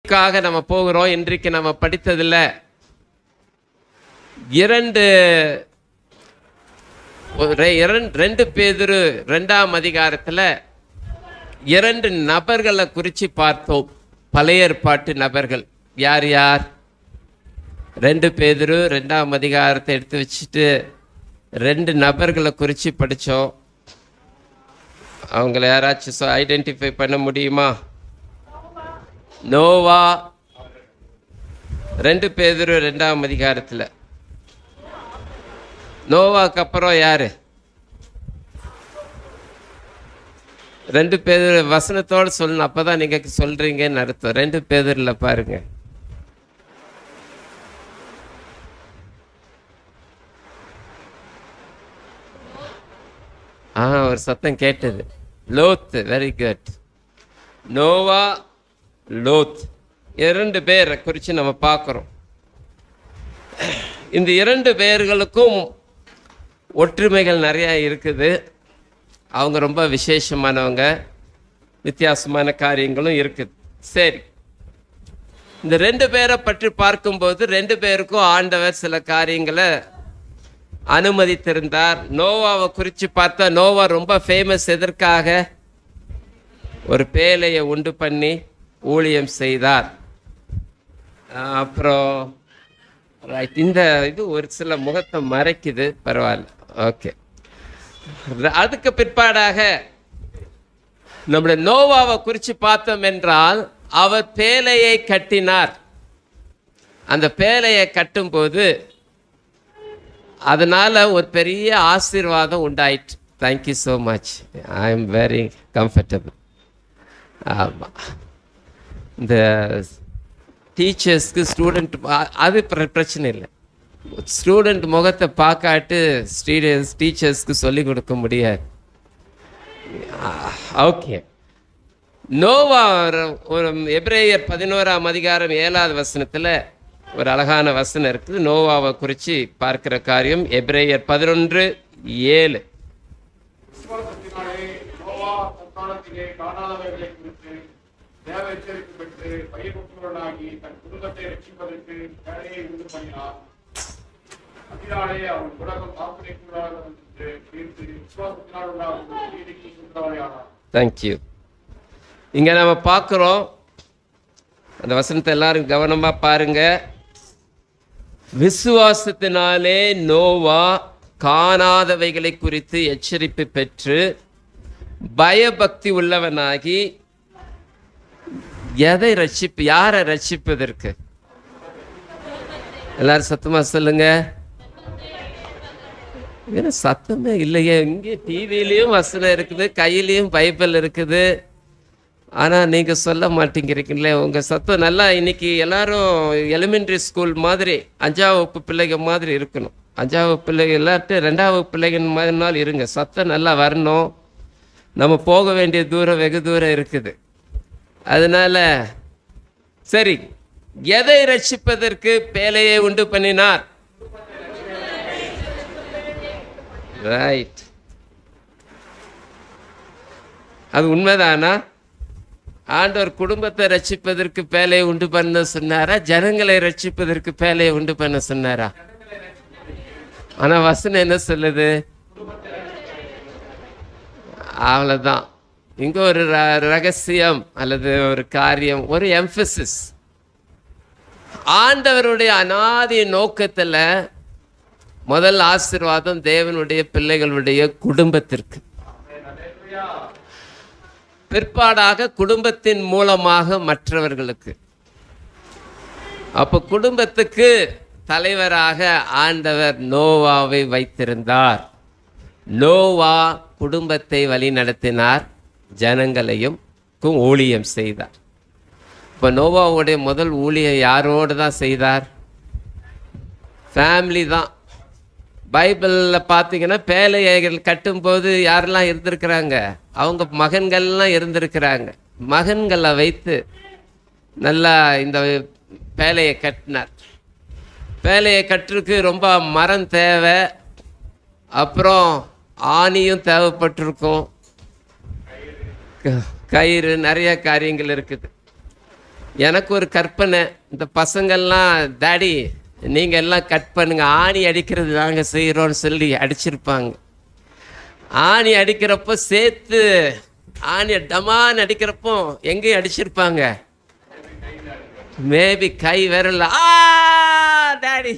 க்காக நம்ம போகிறோம். இன்றைக்கு நம்ம படித்ததில் ரெண்டு பேதுரு 2ஆம் அதிகாரத்தில் 2 நபர்களை குறித்து பார்த்தோம். பழைய ஏற்பாட்டு நபர்கள் யார் யார்? 2 பேதுரு 2ஆம் அதிகாரத்தை எடுத்து வச்சுட்டு 2 நபர்களை குறித்து படித்தோம். அவங்கள யாராச்சும் ஐடென்டிஃபை பண்ண முடியுமா? நோவா 2 பேதுரு 2ஆம் அதிகாரத்தில். நோவாக்கு அப்புறம் யாரு? 2 பேதுரு வசனத்தோடு சொல்லணும், அப்பதான் நீங்க சொல்றீங்கன்னு அர்த்தம். 2 பேதுருல பாருங்க. ஒரு சத்தம் கேட்டது. Lot. Very good. Noah, Lot 2 பேரை குறித்து நம்ம பார்க்குறோம். இந்த 2 பேர்களுக்கும் ஒற்றுமைகள் நிறையா இருக்குது. அவங்க ரொம்ப விசேஷமானவங்க, வித்தியாசமான காரியங்களும் இருக்குது. சரி, இந்த 2 பேரை பற்றி பார்க்கும்போது 2 பேருக்கும் ஆண்டவர் சில காரியங்களை அனுமதித்திருந்தார். நோவாவை குறித்து பார்த்தா நோவா ரொம்ப ஃபேமஸ். எதற்காக? ஒரு பேழையை உண்டு பண்ணி ஊழியம் செய்தார். அப்புறம் இந்த இது ஒரு சில முகத்தை மறைக்குது, பரவாயில்ல, ஓகே. அதுக்கு பிற்பாடாக நம்முடைய நோவாவை குறித்து பார்த்தோம் என்றால் அவர் பேழையை கட்டினார். அந்த பேழையை கட்டும்போது அதனால ஒரு பெரிய ஆசீர்வாதம் உண்டாயிற்று. Thank you so much. I am very comfortable. ஆமாம், இந்த டீச்சர்ஸ்க்கு ஸ்டூடெண்ட் அது பிரச்சனை இல்லை. ஸ்டூடெண்ட் முகத்தை பார்க்காட்டு டீச்சர்ஸ்க்கு சொல்லிக் கொடுக்க முடியாது. ஓகே. நோவா ஒரு எபிரேயர் 11ஆம் அதிகாரம் 7வது வசனத்தில் ஒரு அழகான வசனம் இருக்குது. நோவாவை குறித்து பார்க்கிற காரியம் எபிரேயர் 11:7. தேங்க்யூ. இங்க நம்ம பார்க்கிறோம், அந்த வசனத்தை எல்லாரும் கவனமா பாருங்க. விசுவாசத்தினாலே நோவா காணாதவைகளை குறித்து எச்சரிப்பு பெற்று பயபக்தி உள்ளவனாகி யாரை ரட்சிப்பதற்கு? எல்லாரும் சத்தமா சொல்லுங்க. சத்தமே இல்லையே. இங்கே டிவிலையும் வசனம் இருக்குது, கையிலையும் பைபிள் இருக்குது. ஆனால் நீங்கள் சொல்ல மாட்டேங்கிறீங்களே. உங்கள் சத்தம் நல்லா இன்னைக்கு எல்லாரும் எலிமெண்ட்ரி ஸ்கூல் மாதிரி 5ஆம் வகுப்பு பிள்ளைங்க மாதிரி இருக்கணும். 5ஆம் வகுப்பு பிள்ளைங்க இல்லாட்டு 2ஆம் வகுப்பு பிள்ளைங்க மாதிரினாலும் இருங்க. சத்தம் நல்லா வரணும். நம்ம போக வேண்டிய தூரம் வெகு தூரம் இருக்குது. அதனால சரி, எதை ரட்சிப்பதற்கு பேழையை உண்டு பண்ணினார்? ரைட். அது உண்மைதானா? ஆண்டவர் குடும்பத்தை ரட்சிப்பதற்கு பேழையை உண்டு பண்ண சொன்னாரா? ஜனங்களை ரட்சிப்பதற்கு பேழையை உண்டு பண்ண சொன்னாரா? ஆனா வசனம் என்ன சொல்லுது? அவ்வளவுதான். இங்க ஒரு ரகசியம் அல்லது ஒரு காரியம், ஒரு எம்பசிஸ். ஆண்டவருடைய அநாதி நோக்கத்துல முதல் ஆசீர்வாதம் தேவனுடைய பிள்ளைகளுடைய குடும்பத்திற்கு, பிற்பாடாக குடும்பத்தின் மூலமாக மற்றவர்களுக்கு. அப்ப குடும்பத்துக்கு தலைவராக ஆண்டவர் நோவாவை வைத்திருந்தார். நோவா குடும்பத்தை வழி நடத்தினார், ஜனங்களையும் ஊழியம் செய்தார். இப்போ நோவாவுடைய முதல் ஊழியம் யாரோடு தான் செய்தார்? ஃபேமிலி தான். பைபிளில் பார்த்தீங்கன்னா பேழைகள் கட்டும்போது யாரெல்லாம் இருந்திருக்கிறாங்க? அவங்க மகன்கள்லாம் இருந்திருக்கிறாங்க. மகன்களை வைத்து நல்லா இந்த பேழையை கட்டினார். பேழையை கட்டுறதுக்கு ரொம்ப மரம் தேவை, அப்புறம் ஆணியும் தேவைப்பட்டிருக்கும், கயிறு, நிறைய காரியங்கள் இருக்குது. எனக்கு ஒரு கற்பனை, இந்த பசங்கள்லாம் டாடி நீங்கள் எல்லாம் கட் பண்ணுங்க, ஆணி அடிக்கிறது நாங்கள் செய்கிறோன்னு சொல்லி அடிச்சிருப்பாங்க. ஆணி அடிக்கிறப்போ சேர்த்து ஆணி டமான்னு அடிக்கிறப்போ எங்கேயும் அடிச்சிருப்பாங்க, மேபி கை விரல. டாடி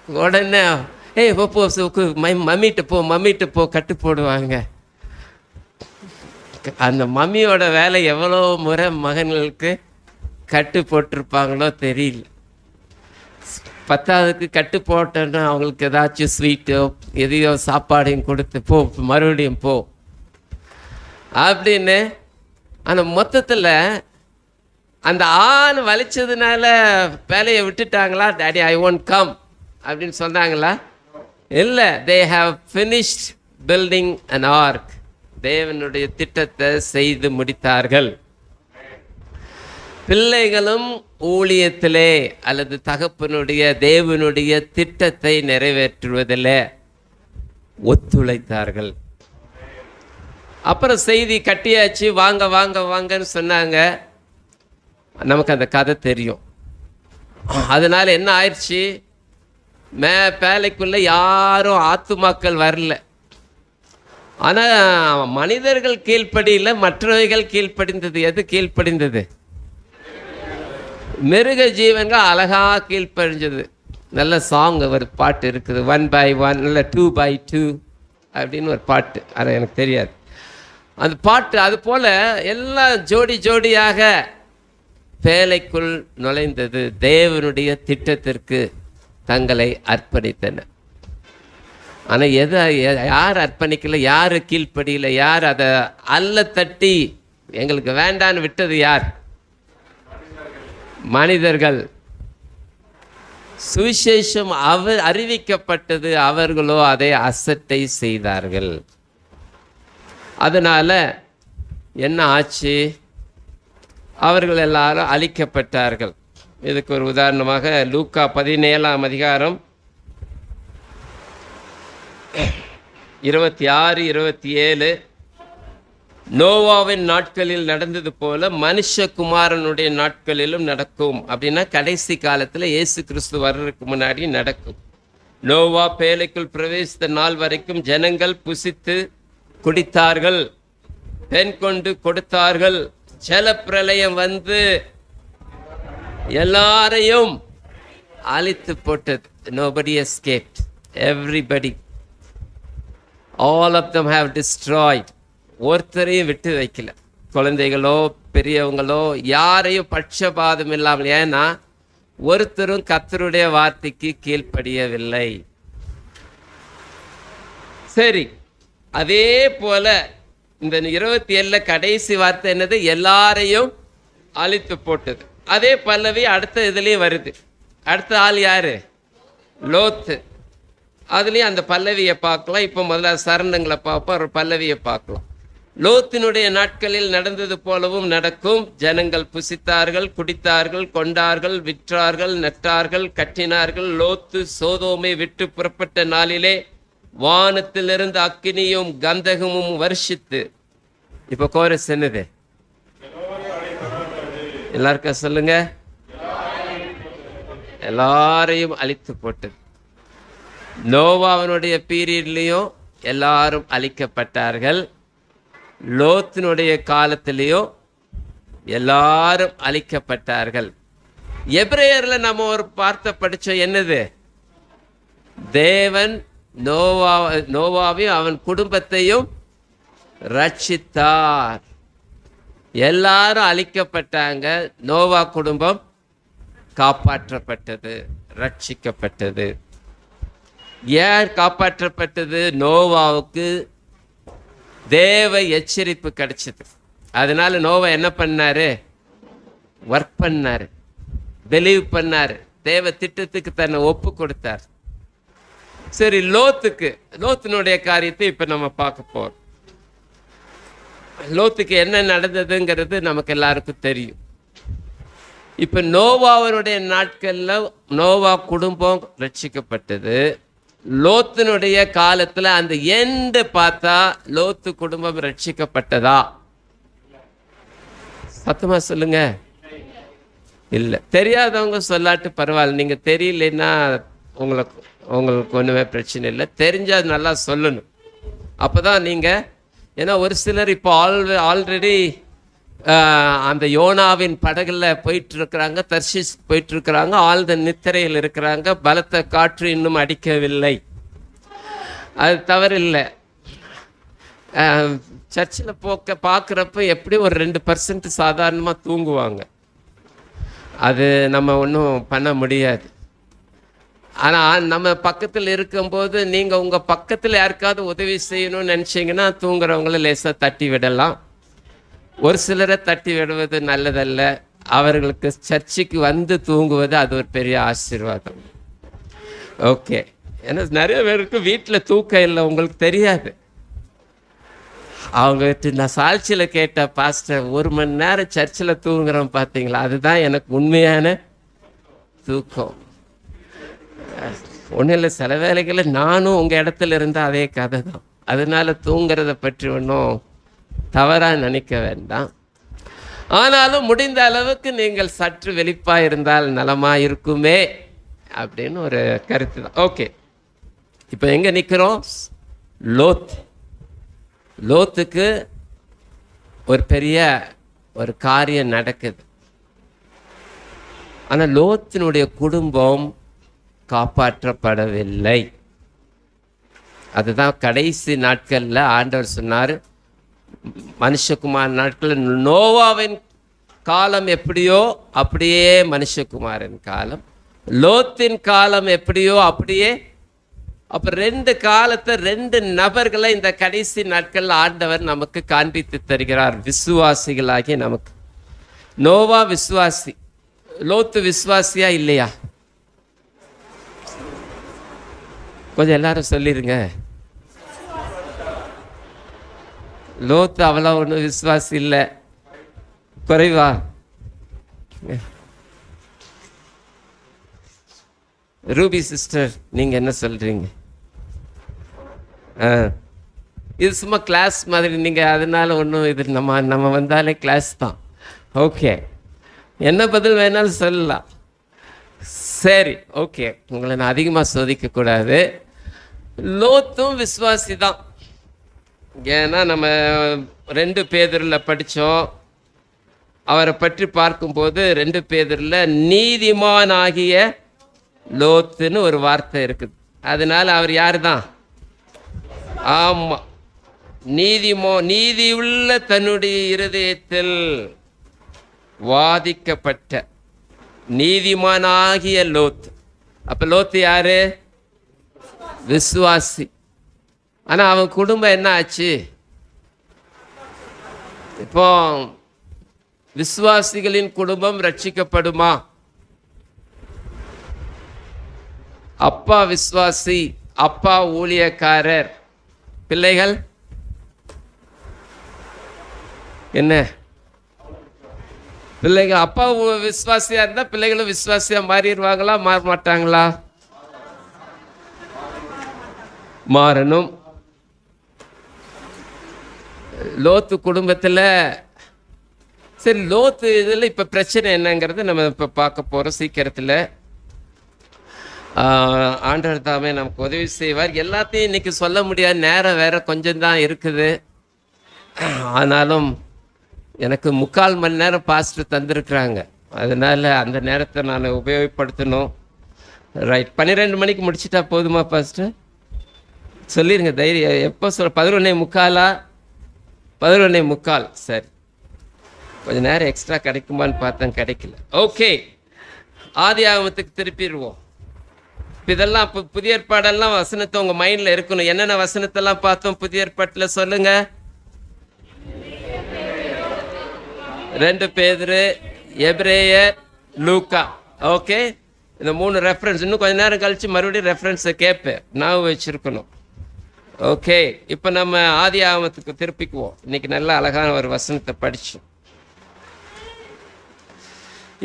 உடனே ஏய் போ மம்மிட்டு போ கட்டு போடுவாங்க. அந்த மம்மியோட வேலை எவ்வளோ முறை மகன்களுக்கு கட்டு போட்டிருப்பாங்களோ தெரியல. 10ஆவதுக்கு கட்டு போட்டோன்னா அவங்களுக்கு ஏதாச்சும் ஸ்வீட்டோ எதையோ சாப்பாடையும் கொடுத்து போ மறுபடியும் போ அப்படின்னு. அந்த மொத்தத்தில் அந்த ஆண் வலிச்சதுனால வேலையை விட்டுட்டாங்களா? டாடி ஐ ஒன்ட் கம் அப்படின்னு சொன்னாங்களா? இல்லை, they have finished building an ark. தேவனுடைய திட்டத்தை செய்து முடித்தார்கள். பிள்ளைகளும் ஊழியத்திலே அல்லது தகப்பனுடைய தேவனுடைய திட்டத்தை நிறைவேற்றுவதில் ஒத்துழைத்தார்கள். அப்புறம் செய்தி கட்டியாச்சு, வாங்க வாங்க வாங்கன்னு சொன்னாங்க. நமக்கு அந்த கதை தெரியும். அதனால என்ன ஆயிடுச்சு, பேலைக்குள்ள யாரும் ஆத்துமாக்கள் வரல. ஆனால் மனிதர்கள் கீழ்ப்படியில், மற்றவைகள் கீழ்ப்படிந்தது. எது கீழ்ப்படிந்தது? மிருக ஜீவன்கள் அழகாக கீழ்ப்படிஞ்சது. நல்ல சாங் ஒரு பாட்டு இருக்குது, 1 by 1 இல்லை 2 by 2 அப்படின்னு ஒரு பாட்டு, அது எனக்கு தெரியாது அந்த பாட்டு. அது போல் எல்லாம் ஜோடி ஜோடியாக பேலைக்குள் நுழைந்தது, தேவனுடைய திட்டத்திற்கு தங்களை அர்ப்பணித்தனர். ஆனால் யார் அர்ப்பணிக்கல, யார் கீழ்ப்படியில், யார் அதை அல்ல தட்டி எங்களுக்கு வேண்டான்னு விட்டது யார்? மனிதர்கள். சுவிசேஷம் அறிவிக்கப்பட்டது, அவர்களோ அதை அசட்டை செய்தார்கள். அதனால என்ன ஆச்சு? அவர்கள் எல்லாரும் அழிக்கப்பட்டார்கள். இதுக்கு ஒரு உதாரணமாக லூக்கா 17ஆம் அதிகாரம் 26, 27, நோவாவின் நாட்களில் நடந்தது போல மனுஷகுமாரனுடைய நாட்களிலும் நடக்கும். அப்படின்னா கடைசி காலத்தில் இயேசு கிறிஸ்து வர்றதுக்கு முன்னாடி நடக்கும். நோவா பேலைக்குள் பிரவேசித்த நாள் வரைக்கும் ஜனங்கள் புசித்து குடித்தார்கள், பெண் கொண்டு கொடுத்தார்கள். ஜலப்பிரளயம் வந்து எல்லாரையும் அழித்து போட்டது. Nobody escaped. Everybody, all of them have destroyed. ஒருத்தரையும் விட்டு வைக்கல, குழந்தைகளோ பெரியவங்களோ யாரையும் பட்சபாதம் இல்லாமல். ஏன்னா ஒருத்தரும் கர்த்தருடைய வார்த்தைக்கு கீழ்ப்படியவில்லை. சரி, அதே போல இந்த 27 கடைசி வார்த்தை என்னது? எல்லாரையும் அழித்து போட்டது. அதே பல்லவி அடுத்த இதுலேயும் வருது. அடுத்த ஆள் யாரு? லோத்து. அதுலேயும் அந்த பல்லவியை பார்க்கலாம். இப்போ முதல்ல சரணங்களை பார்ப்போம், ஒரு பல்லவியை பார்க்கலாம். லோத்தினுடைய நாட்களில் நடந்தது போலவும் நடக்கும். ஜனங்கள் புசித்தார்கள், குடித்தார்கள், கொண்டார்கள், விற்றார்கள், நட்டார்கள், கட்டினார்கள். லோத்து சோதோமை விட்டு புறப்பட்ட நாளிலே வானத்திலிருந்து அக்கினியும் கந்தகமும் வருஷித்து. இப்போ கோரஸ் என்னது? எல்லாருக்கும் சொல்லுங்க. எல்லாரையும் அழித்து போட்டது. நோவாவினுடைய பீரியட்லேயும் எல்லாரும் அழிக்கப்பட்டார்கள். லோத்தினுடைய காலத்திலேயும் எல்லாரும் அழிக்கப்பட்டார்கள். எபிரேயர்ல நம்ம ஒரு வார்த்தை படிச்சோம், என்னது? தேவன் நோவாவையும் அவன் குடும்பத்தையும் ரட்சித்தார். எல்லாரும் அழிக்கப்பட்டாங்க, நோவா குடும்பம் காப்பாற்றப்பட்டது, ரட்சிக்கப்பட்டது. ஏன் காப்பாற்றப்பட்டது? நோவாவுக்கு தேவ எச்சரிப்பு கிடைச்சது. அதனால நோவா என்ன பண்ணாரு? ஒர்க் பண்ணாரு, பிலீவ் பண்ணாரு, தேவ திட்டத்துக்கு தன்னை ஒப்பு கொடுத்தார். சரி, லோத்தினுடைய காரியத்தை இப்ப நம்ம பார்க்க போறோம். லோத்துக்கு என்ன நடந்ததுங்கிறது நமக்கு எல்லாருக்கும் தெரியும். இப்ப நோவாவினுடைய நாட்கள்ல நோவா குடும்பம் ரட்சிக்கப்பட்டது. லோத்தினுடைய காலத்துல அந்த எண்டு பார்த்தா லோத்து குடும்பம் ரட்சிக்கப்பட்டதா? சத்தமா சொல்லுங்க. இல்லை. தெரியாதவங்க சொல்லாட்டு பரவாயில்ல. நீங்கள் தெரியலன்னா உங்களுக்கு ஒன்றுமே பிரச்சனை இல்லை. தெரிஞ்சால் நல்லா சொல்லணும். அப்போ தான் நீங்கள், ஏன்னா ஒரு சிலர் இப்போ ஆல்ரெடி அந்த யோனாவின் படகுல போயிட்டுருக்குறாங்க, தர்ஷீஸ் போயிட்டுருக்குறாங்க, ஆழ்ந்த நித்திரையில் இருக்கிறாங்க, பலத்த காற்று இன்னும் அடிக்கவில்லை. அது தவறில்லை. சர்ச்சில் பார்க்குறப்ப எப்படி ஒரு 2% சாதாரணமாக தூங்குவாங்க. அது நம்ம ஒன்றும் பண்ண முடியாது. ஆனால் நம்ம பக்கத்தில் இருக்கும்போது நீங்கள் உங்கள் பக்கத்தில் யாருக்காவது உதவி செய்யணும்னு நினச்சிங்கன்னா தூங்குறவங்கள லேசாக தட்டி விடலாம். ஒரு சிலரை தட்டி விடுவது நல்லதல்ல. அவர்களுக்கு சர்ச்சுக்கு வந்து தூங்குவது அது ஒரு பெரிய ஆசீர்வாதம். ஓகே. ஏன்னா நிறைய பேருக்கு வீட்டில் தூக்கம் இல்லை, உங்களுக்கு தெரியாது. அவங்ககிட்ட நான் சாட்சியில் கேட்ட, பாஸ்டர் 1 மணி நேரம் சர்ச்சில் தூங்குறோம் பார்த்தீங்களா, அதுதான் எனக்கு உண்மையான தூக்கம். ஒன்றும் இல்லை, சில வேலைகளில் நானும் உங்கள் இடத்துல இருந்தால் அதே கதை தான். அதனால தூங்குறத பற்றி ஒன்றும் தவறாக நினைக்க வேண்டாம். ஆனாலும் முடிந்த அளவுக்கு நீங்கள் சற்று வெளிப்பாக இருந்தால் நலமாக இருக்குமே அப்படின்னு ஒரு கருத்து தான். ஓகே, இப்போ எங்கே நிற்கிறோம்? லோத்துக்கு ஒரு பெரிய ஒரு காரியம் நடக்குது. ஆனால் லோத்தினுடைய குடும்பம் காப்பாற்றப்படவில்லை. அதுதான் கடைசி நாட்களில் ஆண்டவர் சொன்னார், மனுஷகுமார் நாட்களில் நோவாவின் காலம் எப்படியோ அப்படியே மனுஷகுமாரின் காலம், லோத்தின் காலம் எப்படியோ அப்படியே. அப்போ 2 காலத்தை 2 நபர்களை இந்த கடைசி நாட்களில் ஆண்டவர் நமக்கு காண்பித்து தருகிறார், விசுவாசிகளாகிய நமக்கு. நோவா விசுவாசி, லோத்து விசுவாசியா இல்லையா? கொஞ்சம் எல்லாரும் சொல்லிருங்க. லோத்து அவ்வளோ ஒன்றும் விசுவாசி இல்லை, குறைவா? ரூபி சிஸ்டர், நீங்கள் என்ன சொல்கிறீங்க? இது சும்மா கிளாஸ் மாதிரி, நீங்கள் அதனால ஒன்றும் இது நம்ம வந்தாலே கிளாஸ் தான். ஓகே, என்ன பதில் வேணாலும் சொல்லலாம். சரி, ஓகே, உங்களை நான் அதிகமாக சோதிக்கக்கூடாது. லோத்தும் விசுவாசி தான். ஏன்னா நம்ம 2 பேதுருவில் படித்தோம். அவரை பற்றி பார்க்கும்போது 2 பேதுருவில் நீதிமானாகிய லோத்துன்னு ஒரு வார்த்தை இருக்குது. அதனால அவர் யார் தான்? ஆமாம், நீதியுள்ள தன்னுடைய இருதயத்தில் வாதிக்கப்பட்ட நீதிமானாகிய லோத். அப்போ லோத்து யாரு? விசுவாசி. ஆனால் அவன் குடும்பம் என்ன ஆச்சு? இப்போ விசுவாசிகளின் குடும்பம் ரட்சிக்கப்படுமா? அப்பா விசுவாசி, அப்பா ஊழியக்காரர், பிள்ளைகள் என்ன? பிள்ளைகள் அப்பா விசுவாசியா இருந்தால் பிள்ளைகளும் விசுவாசியா மாறிடுவாங்களா, மாற மாட்டாங்களா? மாறணும். லோத்து குடும்பத்தில் சரி, லோத்து இதில் இப்போ பிரச்சனை என்னங்கிறது நம்ம இப்போ பார்க்க போகிறோம் சீக்கிரத்தில். ஆண்டவர் தாமே நமக்கு உதவி செய்வார். எல்லாத்தையும் இன்னைக்கு சொல்ல முடியாது, நேரம் வேற கொஞ்சம் தான் இருக்குது. ஆனாலும் எனக்கு 3/4 மணி நேரம் பாஸ்டர் தந்திருக்கிறாங்க, அதனால அந்த நேரத்தை நான் உபயோகப்படுத்தணும். ரைட், 12 மணிக்கு முடிச்சிட்டா போதுமா பாஸ்டர்? சொல்லிடுங்க தைரியம். எப்போ 11:45? 11:45. சரி, கொஞ்சம் நேரம் எக்ஸ்ட்ரா கிடைக்குமான்னு பார்த்தேன், கிடைக்கல. ஓகே, ஆதியாகமத்துக்கு திருப்பிடுவோம். இதெல்லாம் புதிய ஏற்பாடெல்லாம் வசனத்தை உங்கள் மைண்டில் இருக்கணும். என்னென்ன வசனத்தெல்லாம் பார்த்தோம் புதிய ஏற்பாட்டில் சொல்லுங்க? 2 பேதுரு, எபிரேயர், லூக்கா. ஓகே, இந்த 3 ரெஃபரன்ஸ். இன்னும் கொஞ்ச நேரம் கழித்து மறுபடியும் ரெஃபரன்ஸை கேட்பேன், நான் வச்சுருக்கணும். ஓகே, இப்போ நம்ம ஆதியாகமத்துக்கு திருப்பிக்குவோம். இன்னைக்கு நல்ல அழகான ஒரு வசனத்தை படித்தோம்.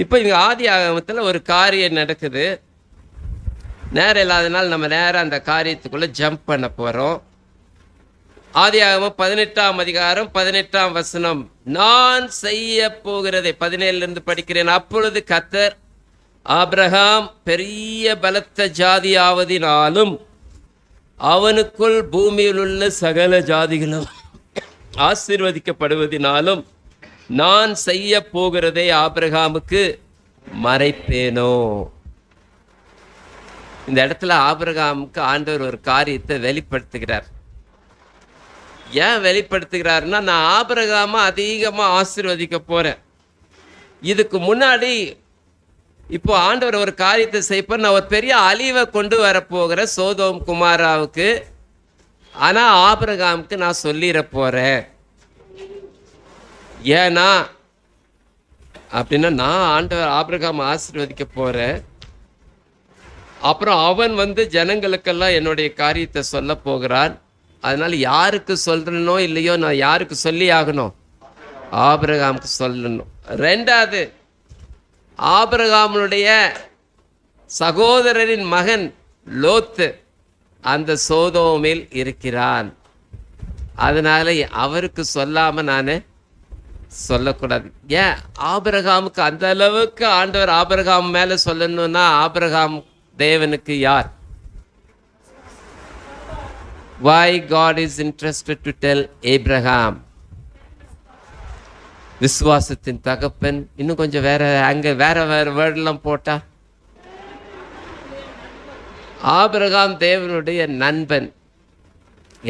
இப்போ இங்கே ஆதியாகமத்தில் ஒரு காரியம் நடக்குது. நேரம் இல்லாதனால் நம்ம நேரம் அந்த காரியத்துக்குள்ளே ஜம்ப் பண்ண போகிறோம். ஆதியாகமம் 18ஆம் அதிகாரம் 18ஆம் வசனம். நான் செய்ய போகிறதை 17 படிக்கிறேன். அப்பொழுது கர்த்தர் ஆபிரகாம் பெரிய பலத்த ஜாதியாவதினாலும் அவனுக்குள் பூமியில் உள்ள சகல ஜாதிகளும் ஆசீர்வதிக்கப்படுவதினாலும் நான் செய்ய போகிறதை ஆபிரகாமுக்கு மறைப்பேனோ. இந்த இடத்துல ஆபிரகாமுக்கு ஆண்டவர் ஒரு காரியத்தை வெளிப்படுத்துகிறார். ஏன் வெளிப்படுத்துகிறாருன்னா, நான் ஆபிரகாமை அதிகமாக ஆசீர்வதிக்க போறேன். இதுக்கு முன்னாடி இப்போ ஆண்டவர் ஒரு காரியத்தை செய்யப்போ, நான் ஒரு பெரிய அழிவை கொண்டு வரப்போகிற சோதோம் குமாராவுக்கு, ஆனால் ஆபிரகாமுக்கு நான் சொல்லிட போறேன். ஏன்னா அப்படின்னா, நான் ஆண்டவர் ஆபிரகாம் ஆசீர்வதிக்க போறேன். அப்புறம் அவன் ஜனங்களுக்கெல்லாம் என்னுடைய காரியத்தை சொல்ல போகிறான். அதனால யாருக்கு சொல்றனோ இல்லையோ, நான் யாருக்கு சொல்லி ஆகணும்? ஆபிரகாமுக்கு சொல்லணும். ரெண்டாவது, ஆபிரகாமுடைய சகோதரரின் மகன் லோத்து அந்த சோதோமில் இருக்கிறான். அதனால அவருக்கு சொல்லாம நான் சொல்லக்கூடாது. ஏன் ஆபிரகாமுக்கு அந்த அளவுக்கு ஆண்டவர் ஆபிரகாம் மேல சொல்லணும்னா, ஆபிரகாம் தேவனுக்கு யார்? Why God is interested to tell Abraham? விசுவாசத்தின் தகப்பன். இன்னும் கொஞ்சம் வேற வேற வேர்டெல்லாம் போட்டா, ஆபிரகாம் தேவனுடைய நண்பன்,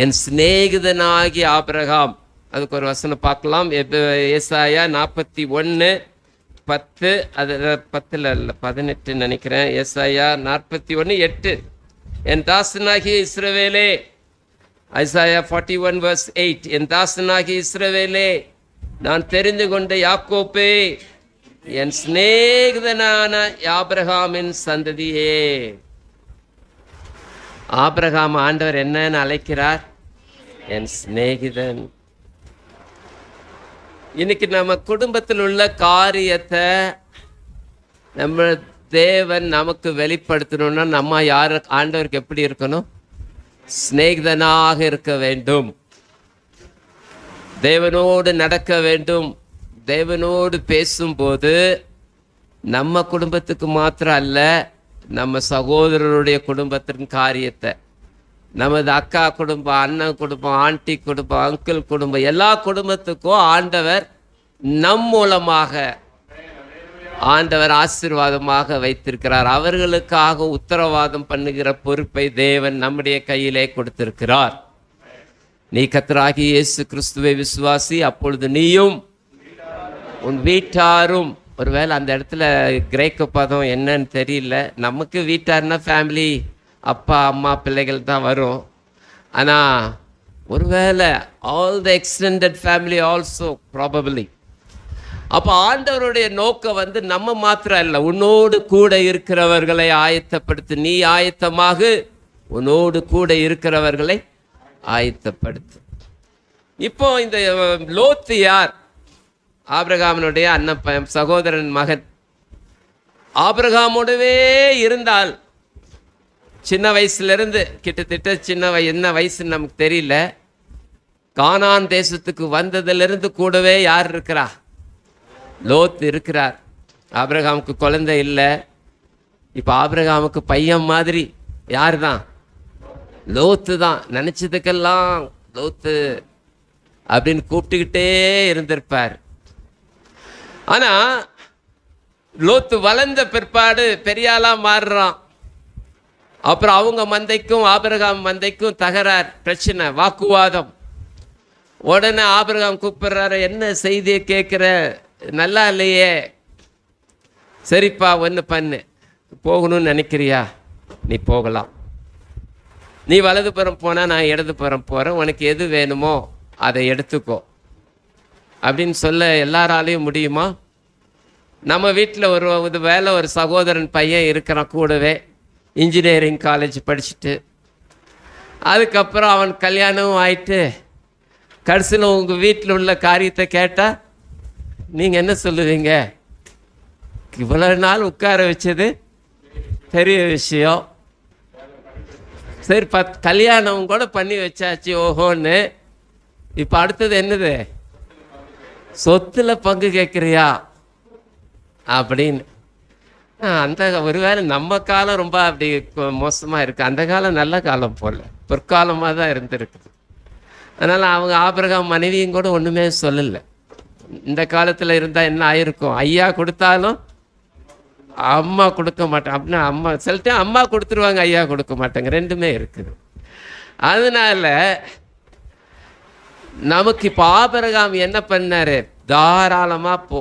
என் சிநேகிதனாகி ஆபிரகாம். அதுக்கு ஒரு வசனம் பார்க்கலாம். ஏசாயா 41:10, அது 10 இல்லை 18 நினைக்கிறேன். ஏசாயா 41:8, என் தாசனாகிய இஸ்ரவேலே. ஐசாயா 41:8, என் தாசனாகிய இஸ்ரவேலே, நான் தெரிந்து கொண்ட யாக்கோப்பே, என் சிநேகிதனான ஆபிரகாமின் சந்ததியே. ஆபிரகாம் ஆண்டவர் என்னன்னு அழைக்கிறார்? என் சிநேகிதன். இன்னைக்கு நம்ம குடும்பத்தில் உள்ள காரியத்தை நம்ம தேவன் நமக்கு வெளிப்படுத்தணும்னா, நம்ம யாரு ஆண்டவருக்கு எப்படி இருக்கணும்? சிநேகிதனாக இருக்க வேண்டும். தேவனோடு நடக்க வேண்டும். தேவனோடு பேசும்போது நம்ம குடும்பத்துக்கு மாத்திரம் அல்ல, நம்ம சகோதரருடைய குடும்பத்தின் காரியத்தை, நமது அக்கா குடும்பம், அண்ணன் குடும்பம், ஆண்டி குடும்பம், அங்கிள் குடும்பம், எல்லா குடும்பத்துக்கும் ஆண்டவர் நம் மூலமாக ஆண்டவர் ஆசீர்வாதமாக வைத்திருக்கிறார். அவர்களுக்காக உத்தரவாதம் பண்ணுகிற பொறுப்பை தேவன் நம்முடைய கையிலே கொடுத்திருக்கிறார். நீ கர்த்தராகிய இயேசு கிறிஸ்துவை விசுவாசி, அப்பொழுது நீயும் உன் வீட்டாரும். ஒருவேளை அந்த இடத்துல கிரேக்க பதம் என்னன்னு தெரியல. நமக்கு வீட்டார்னா ஃபேமிலி, அப்பா அம்மா பிள்ளைகள் தான் வரும். ஆனால் ஒருவேளை all the extended family also probably. அப்போ ஆண்டவருடைய நோக்கம் நம்ம மாத்திரம் இல்லை, உன்னோடு கூட இருக்கிறவர்களை ஆயத்தப்படுத்து. நீ ஆயத்தமாக உன்னோடு கூட இருக்கிறவர்களை ஆயத்தப்படுத்து. இப்போ இந்த லோத்து யார்? ஆபிரகாமினுடைய அண்ணன், சகோதரன் மகன். ஆபிரகாமோடவே இருந்தால் சின்ன வயசுலேருந்து, கிட்டத்தட்ட என்ன வயசுன்னு நமக்கு தெரியல, கானான் தேசத்துக்கு வந்ததிலிருந்து கூடவே யார் இருக்கிறா? லோத் இருக்கிறார். ஆபிரகாமுக்கு குழந்தை இல்லை. இப்போ ஆபிரகாமுக்கு பையன் மாதிரி யார் தான்? லோத்து தான். நினச்சதுக்கெல்லாம் லோத்து அப்படின்னு கூப்பிட்டுக்கிட்டே இருந்திருப்பார். ஆனால் லோத்து வளர்ந்த பிற்பாடு பெரியாளா மாறுறான். அப்புறம் அவங்க மந்தைக்கும் ஆபிரகாம் மந்தைக்கும் தகராறு, பிரச்சனை, வாக்குவாதம். உடனே ஆபிரகாம் கூப்பிடுறாரு, என்ன செய்தியை கேட்குற, நல்லா இல்லையே. சரிப்பா, ஒன்று பண்ணு, போகணும்னு நினைக்கிறியா? நீ போகலாம். நீ வலதுபுறம் போனால் நான் இடதுபுறம் போகிறேன், உனக்கு எது வேணுமோ அதை எடுத்துக்கோ அப்படின்னு சொல்ல எல்லாராலையும் முடியுமா? நம்ம வீட்டில் ஒரு வேலை, ஒரு சகோதரன் பையன் இருக்கிறான் கூடவே, இன்ஜினியரிங் காலேஜ் படிச்சுட்டு, அதுக்கப்புறம் அவன் கல்யாணம் ஆயிட்டு, கடைசியில் உங்கள் வீட்டில் உள்ள காரியத்தை கேட்டால் நீங்கள் என்ன சொல்லுவீங்க? இவ்வளோ நாள் உட்கார வச்சது பெரிய விஷயம். சரி, கல்யாணம் கூட பண்ணி வச்சாச்சு, ஓஹோன்னு. இப்போ அடுத்தது என்னது? சொத்துல பங்கு கேட்குறியா அப்படின்னு. அந்த ஒருவேளை நம்ம காலம் ரொம்ப அப்படி மோசமாக இருக்குது. அந்த காலம் நல்ல காலம் போல, பொற்காலமாக தான் இருந்திருக்குது. அதனால் அவங்க ஆபிரகாம் மனைவியும் கூட ஒன்றுமே சொல்லலை. இந்த காலத்தில் இருந்தால் என்ன ஆயிருக்கும்? ஐயா கொடுத்தாலும் அம்மா கொடுக்க மாட்டேன் அப்படின்னா, அம்மா சில டைம் அம்மா கொடுத்துருவாங்க, ஐயா கொடுக்க மாட்டாங்க, ரெண்டுமே இருக்குது. அதனால நமக்கு இப்போ ஆபிரகாம் என்ன பண்ணாரு? தாராளமாக போ,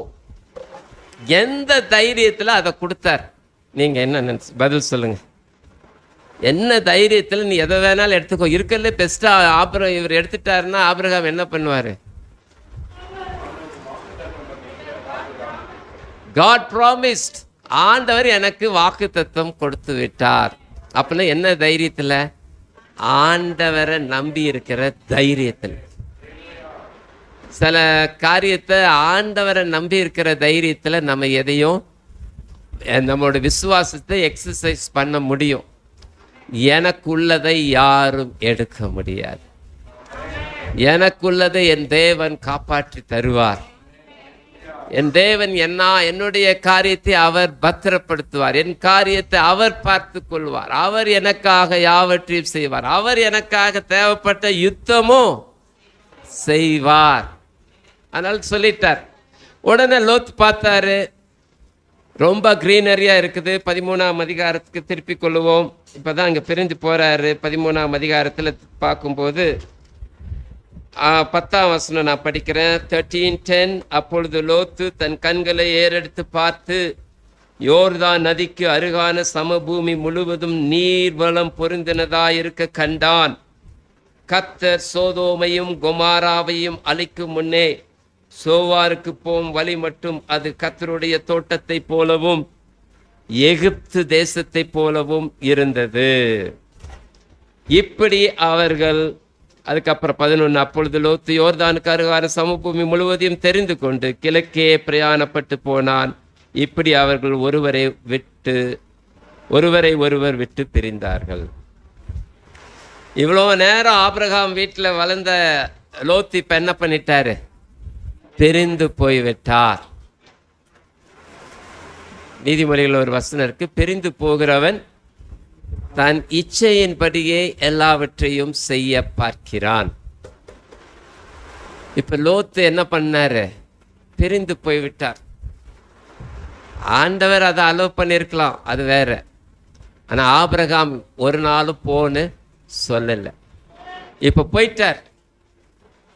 எந்த தைரியத்தில் அதை கொடுத்தார்? நீங்கள் என்ன நினைச்சு பதில் சொல்லுங்க. என்ன தைரியத்தில் நீ எதை வேணாலும் எடுத்துக்கோ, இருக்கிறதுல பெஸ்ட்டாக இவர் எடுத்துட்டாருன்னா ஆபிரகாம் என்ன பண்ணுவார்? God promised, ஆண்டவர் எனக்கு வாக்குத்தத்தம் கொடுத்து விட்டார். அப்படின்னா என்ன தைரியத்தில்? ஆண்டவரை நம்பி இருக்கிற தைரியத்தில். சில காரியத்தை ஆண்டவரை நம்பி இருக்கிற தைரியத்தில் நம்ம எதையும் நம்மளோட விசுவாசத்தை எக்ஸசைஸ் பண்ண முடியும். எனக்குள்ளதை யாரும் எடுக்க முடியாது. எனக்குள்ளதை என் தேவன் காப்பாற்றி தருவார். என் தேவன் என்னுடைய காரியத்தை அவர் பத்திரப்படுத்துவார். என் காரியத்தை அவர் பார்த்து கொள்வார். அவர் எனக்காக யாவற்றையும் செய்வார். அவர் எனக்காக தேவைப்பட்ட யுத்தமும் செய்வார். அதனால் சொல்லிட்டார். உடனே லோத் பார்த்தாரு, ரொம்ப கிரீனரியாக இருக்குது. 13ஆம் அதிகாரத்துக்கு திருப்பி கொள்ளுவோம். இப்போ தான் அங்கே பிரிஞ்சு போகிறாரு. 13ஆம் அதிகாரத்தில் பார்க்கும்போது 10ஆம் வசனம் நான் படிக்கிறேன். 13:10. அப்பொழுது லோத்து தன் கண்களை ஏறெடுத்து பார்த்து யோர்தான் நதிக்கு அருகான சமபூமி முழுவதும் நீர்வளம் பொருந்தினதாயிருக்க கண்டான். கர்த்தர் சோதோமையும் கொமாராவையும் அழிக்கும் முன்னே சோவாருக்கு போம் வழி மட்டும் அது கர்த்தருடைய தோட்டத்தை போலவும் எகிப்து தேசத்தை போலவும் இருந்தது. இப்படி அவர்கள் அதுக்கப்புறம் 11. அப்பொழுது லோத்து யோர்தானுக்கு அருகான சமபூமி முழுவதையும் தெரிந்து கொண்டு கிழக்கே பிரயாணப்பட்டு போனான். இப்படி அவர்கள் ஒருவரை ஒருவர் விட்டு பிரிந்தார்கள். இவ்வளோ நேரம் ஆபிரகாம் வீட்டில் வளர்ந்த லோத்து இப்போ என்ன பண்ணிட்டாரு? பிரிந்து போய்விட்டார். நீதிமொழிகள் ஒரு வசனம் இருக்கு, பிரிந்து போகிறவன் தன் இச்சையின்படியே எல்லாவற்றையும் செய்ய பார்க்கிறான். இப்ப லோத்து என்ன பண்ணாரு? பிரிந்து போய்விட்டார். ஆண்டவர் அதை அலோவ் பண்ணியிருக்கலாம், அது வேற. ஆனா ஆபிரகாம் ஒரு நாளும் போன்னு சொல்லலை. இப்ப போயிட்டார்.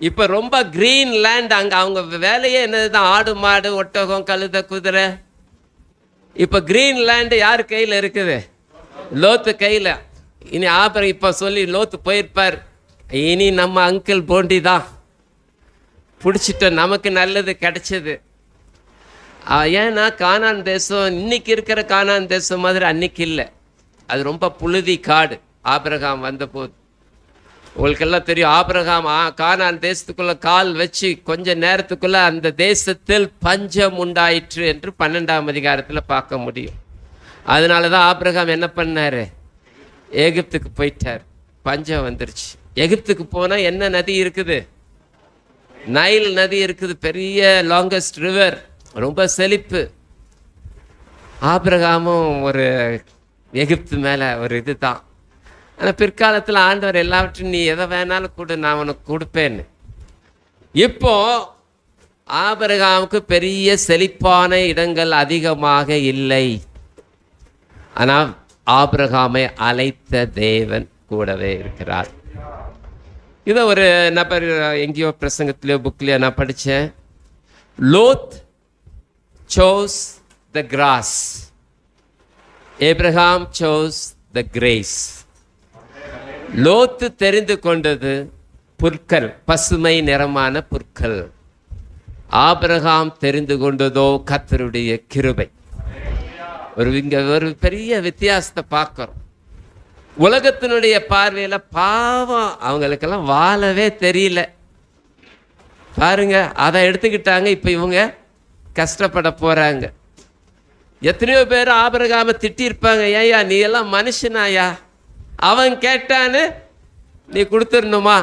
இப்ப ரொம்ப கிரீன் லேண்ட். அங்க அவங்க வேலையே என்னதுதான்? ஆடு மாடு ஒட்டகம் கழுத குதிரை. இப்ப கிரீன் லேண்ட் யார் கையில் இருக்குது? லோத்து கையில். இனி இப்போ சொல்லி லோத்து போயிருப்பார், இனி நம்ம அங்கிள் போண்டி தான் பிடிச்சிட்டோம், நமக்கு நல்லது கிடைச்சது. ஏன்னா கானான் தேசம் இன்னைக்கு இருக்கிற கானான் தேசம் மாதிரி அன்னைக்கு இல்லை. அது ரொம்ப புழுதி காடு. ஆபிரகாம் வந்தபோது உங்களுக்கெல்லாம் தெரியும், ஆபிரகாம் கானான் தேசத்துக்குள்ள கால் வச்சு கொஞ்ச நேரத்துக்குள்ள அந்த தேசத்தில் பஞ்சம் உண்டாயிற்று என்று 12ஆம் அதிகாரத்தில் பார்க்க முடியும். அதனால தான் ஆபிரகாம் என்ன பண்ணாரு? எகிப்துக்கு போயிட்டார். பஞ்சம் வந்துருச்சு. எகிப்துக்கு போனால் என்ன நதி இருக்குது? நைல் நதி இருக்குது, பெரிய லாங்கஸ்ட் ரிவர், ரொம்ப செழிப்பு. ஆபிரகாமும் ஒரு எகிப்து மேலே ஒரு இது தான். ஆனால் பிற்காலத்தில் ஆண்டவர் எல்லாவற்றையும் நீ எதை வேணாலும் கொடு, நான் உனக்கு கொடுப்பேன்னு. இப்போ ஆபிரகாமுக்கு பெரிய செழிப்பான இடங்கள் அதிகமாக இல்லை. ஆனால் ஆபிரகாமை அழைத்த தேவன் கூடவே இருக்கிறார். இதை ஒரு நபர் எங்கேயோ பிரசங்கத்திலேயோ புக்லேயோ நான் படித்தேன். Lot chose the grass, Abraham chose the grace. லோத்து தெரிந்து கொண்டது புற்கள், பசுமை நிறமான புற்கள். ஆபிரகாம் தெரிந்து கொண்டதோ கர்த்தருடைய கிருபை. இங்க ஒரு பெரிய வித்தியாசத்தை பார்க்கிறோம். உலகத்தினுடைய பார்வையில பாவம், அவங்களுக்கெல்லாம் வாழவே தெரியல பாருங்க, அதை எடுத்துக்கிட்டாங்க. இப்ப இவங்க கஷ்டப்பட போறாங்க. எத்தனையோ பேர் ஆபிரகாம திட்டிருப்பாங்க, ஏயா நீ எல்லாம் மனுஷனாயா, அவன் கேட்டான்னு நீ கொடுத்துடணுமா?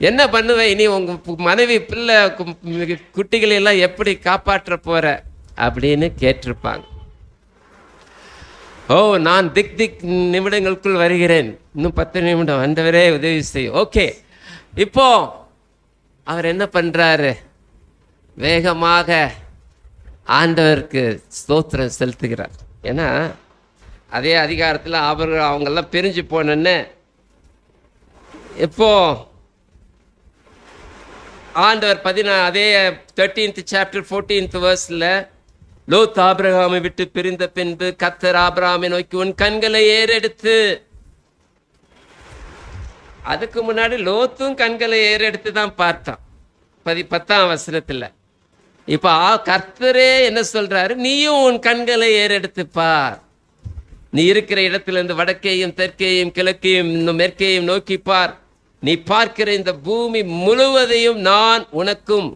என்ன பண்ணுவ இனி? உங்கள் மனைவி பிள்ளை குட்டிகளெல்லாம் எப்படி காப்பாற்ற போகிற அப்படின்னு கேட்டிருப்பாங்க. ஓ, நான் திக் நிமிடங்களுக்குள் வருகிறேன், இன்னும் 10 நிமிடம், ஆண்டவரே உதவி செய்யும். ஓகே, இப்போ அவர் என்ன பண்ணுறாரு? வேகமாக ஆண்டவருக்கு ஸ்தோத்திரம் செலுத்துகிறார். ஏன்னா அதே அதிகாரத்தில் அவங்கெல்லாம் பிரிஞ்சு போனேன்னு இப்போ ஆண்டவர் அதே 13th chapter 14th verseல, லோத் ஆபிரகாமை விட்டு பிரிந்த பின்பு கர்த்தர் ஆபிரகாமை நோக்கி உன் கண்களை ஏறெடுத்து. அதுக்கு முன்னாடி லோத்தும் கண்களை ஏறெடுத்து தான் பார்த்தான் 10ஆம் வசனத்தில். இப்போ கர்த்தரே என்ன சொல்றாரு? நீயும் உன் கண்களை ஏறெடுத்து பார். நீ இருக்கிற இடத்திலிருந்து வடக்கேயும் தெற்கேயும் கிழக்கையும் மேற்கேயும் நோக்கி பார். நீ பார்க்கிற இந்த பூமி முழுவதையும் நான் உனக்கும்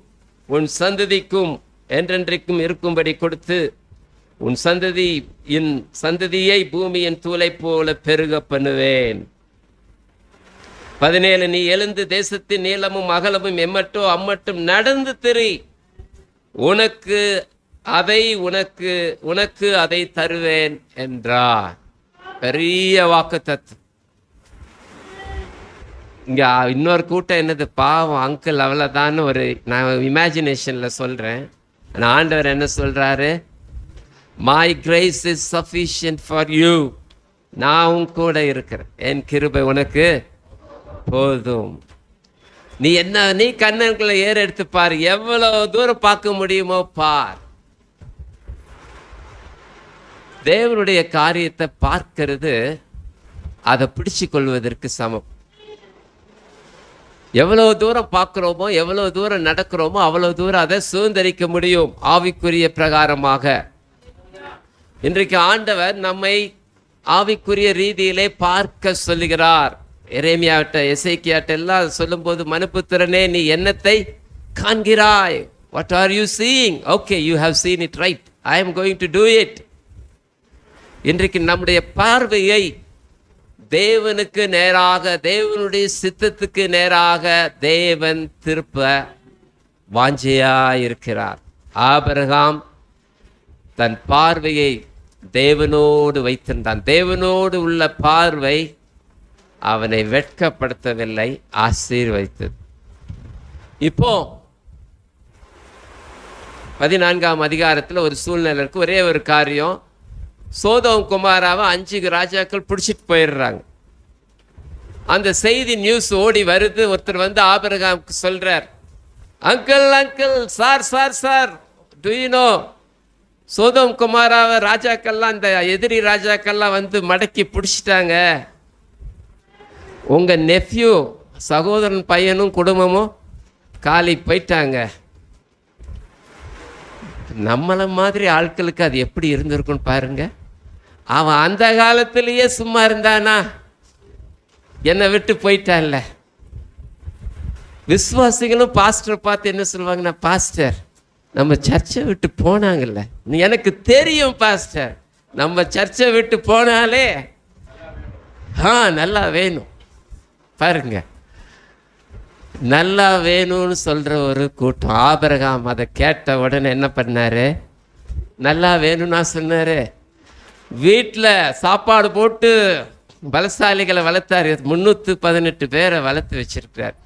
உன் சந்ததிக்கும் என்றென்றைக்கும் இருக்கும்படி கொடுத்து உன் சந்ததியை பூமியின் தூளை போல பெருக பண்ணுவேன். 17 நீ எழுந்து தேசத்தின் நீளமும் அகலமும் எம்மட்டும் அம்மட்டும் நடந்து திரி. உனக்கு அதை தருவேன் என்றார். பெரிய வாக்குத்தத்தம். இங்க இன்னொரு கூட்டம் என்னது, பாவம் அங்கிள் அவ்வளோதான் ஒரு நான் இமேஜினேஷன்ல சொல்றேன். ஆனால் ஆண்டவர் என்ன சொல்றாரு? My grace is sufficient for you. நான் உன் கூட இருக்கிறேன், என் கிருபை உனக்கு போதும். நீ கண்ணன்களை ஏறெடுத்து பார், எவ்வளவு தூரம் பார்க்க முடியுமோ பார். தேவனுடைய காரியத்தை பார்க்கிறது அதை பிடிச்சு கொள்வதற்கு சமம். எவ்வளவு தூரம் பார்க்கிறோமோ, எவ்வளவு தூரம் நடக்கிறோமோ, அவ்வளவு தூரம் அதை சுதந்திரிக்க முடியும் ஆவிக்குரிய பிரகாரமாக. இன்றைக்கு ஆண்டவர் நம்மை ஆவிக்குரிய ரீதியிலே பார்க்க சொல்லுகிறார். எரேமியாட்ட எசேக்கியாட்ட எல்லாம் சொல்லும்போது, மனுப்புத்திரனே நீ என்னத்தை காண்கிறாய்? What are you seeing? Okay, you have seen it right, I am going to do it. இன்றைக்கு நம்முடைய பார்வையை தேவனுக்கு நேராக, தேவனுடைய சித்தத்துக்கு நேராக தேவன் திருப்ப வாஞ்சையாயிருக்கிறார். ஆபிரகாம் தன் பார்வையை தேவனோடு வைத்திருந்தான். தேவனோடு உள்ள பார்வை அவனை வெட்கப்படுத்தவில்லை, ஆசீர்வதித்தது. இப்போ 14ஆம் அதிகாரத்தில் ஒரு சூழ்நிலை இருக்கு. ஒரே ஒரு காரியம், சோதோம் குமாராவை 5 ராஜாக்கள் பிடிச்சிட்டு போயிடுறாங்க. அந்த செய்தி நியூஸ் ஓடி வருது. ஒருத்தர் வந்து ஆபிரகாமுக்கு சொல்றார், uncle sir do you know, Sodom குமாராவை ராஜாக்கள்லாம், அந்த எதிரி ராஜாக்கள்லாம் வந்து மடக்கி பிடிச்சிட்டாங்க. உங்க நெஃப்யூ, சகோதரன் பையனும் குடும்பமும் காலி போயிட்டாங்க. நம்மளை மாதிரி ஆட்களுக்கு அது எப்படி இருந்திருக்குன்னு பாருங்க. அவன் அந்த காலத்திலேயே சும்மா இருந்தானா? என்னை விட்டு போயிட்டான்ல. விசுவாசிகளும் பாஸ்டர் பார்த்து என்ன சொல்லுவாங்கன்னா, பாஸ்டர் நம்ம சர்ச்சை விட்டு போனாங்கல்ல, எனக்கு தெரியும் பாஸ்டர், நம்ம சர்ச்சை விட்டு போனாலே நல்லா வேணும். பாருங்க, நல்லா வேணும்னு சொல்ற ஒரு கூட்டம். ஆபிரகாம் அதை கேட்ட உடனே என்ன பண்ணாரு? நல்லா வேணும்னா சொன்னாரு. வீட்டில் சாப்பாடு போட்டு பலசாலிகளை வளர்த்தாரு. 318 பேரை வளர்த்து வச்சிருக்கிறார்.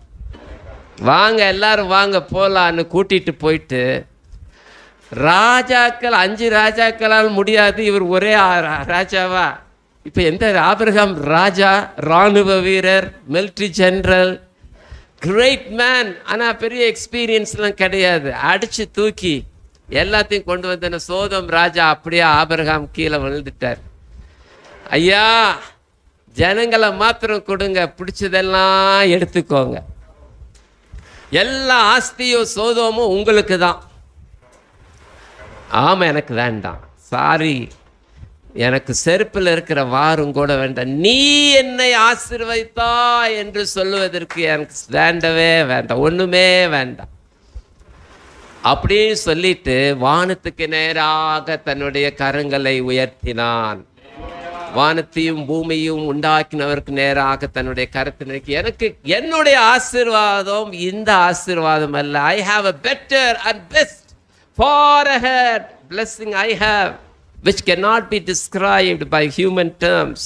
வாங்க எல்லாரும் வாங்க போலான்னு கூட்டிட்டு போயிட்டு, ராஜாக்கள் 5 ராஜாக்களால் முடியாது, இவர் ஒரே ராஜாவா? இப்போ எந்த ஆபிரகாம் ராஜா, இராணுவ வீரர், மிலிட்ரி ஜெனரல், கிரேட் மேன். ஆனால் பெரிய எக்ஸ்பீரியன்ஸ்லாம் கிடையாது. அடித்து தூக்கி எல்லாத்தையும் கொண்டு வந்தன சோதம் ராஜா அப்படியே ஆபிரகாம் கீழே விழுந்துட்டார். ஐயா, ஜனங்களை மாத்திரம் கொடுங்க, பிடிச்சதெல்லாம் எடுத்துக்கோங்க, எல்லா ஆஸ்தியும் சோதமும் உங்களுக்கு தான். ஆமாம், எனக்கு வேண்டாம், சாரி, எனக்கு செருப்பில் இருக்கிற வாரும் கூட வேண்டாம், நீ என்னை ஆசீர்வதித்தா என்று சொல்லுவதற்கு எனக்கு வேண்டவே வேண்டாம், ஒன்றுமே வேண்டாம் அப்படின்னு சொல்லிட்டு வானத்துக்கு நேராக தன்னுடைய கரங்களை உயர்த்தினான். வானத்தையும் பூமியும் உண்டாக்கினவருக்கு நேராக தன்னுடைய கருத்தை நோக்கி, எனக்கு என்னுடைய ஆசீர்வாதம் இந்த ஆசீர்வாதம் அல்ல. I have a better and best far ahead blessing I have which cannot be described by human terms.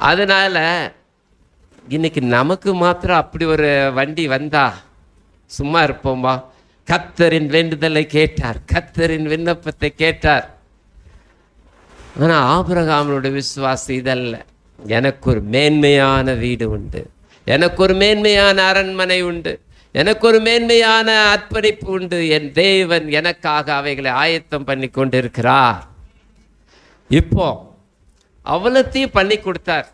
அதனால இன்னைக்கு நமக்கு மாத்திரம் அப்படி ஒரு வண்டி வந்தா சும்மா இருப்போமா? கர்த்தரின் வேண்டுதலை கேட்டார், கர்த்தரின் விண்ணப்பத்தை கேட்டார். ஆனால் ஆபிரகாமனுடைய விசுவாசம் இதல்ல. எனக்கு ஒரு மேன்மையான வீடு உண்டு, எனக்கு ஒரு மேன்மையான அரண்மனை உண்டு, எனக்கு ஒரு மேன்மையான அர்ப்பணிப்பு உண்டு. என் தேவன் எனக்காக அவைகளை ஆயத்தம் பண்ணி கொண்டிருக்கிறார். இப்போ அவ்வளத்தையும் பண்ணி கொடுத்தார்.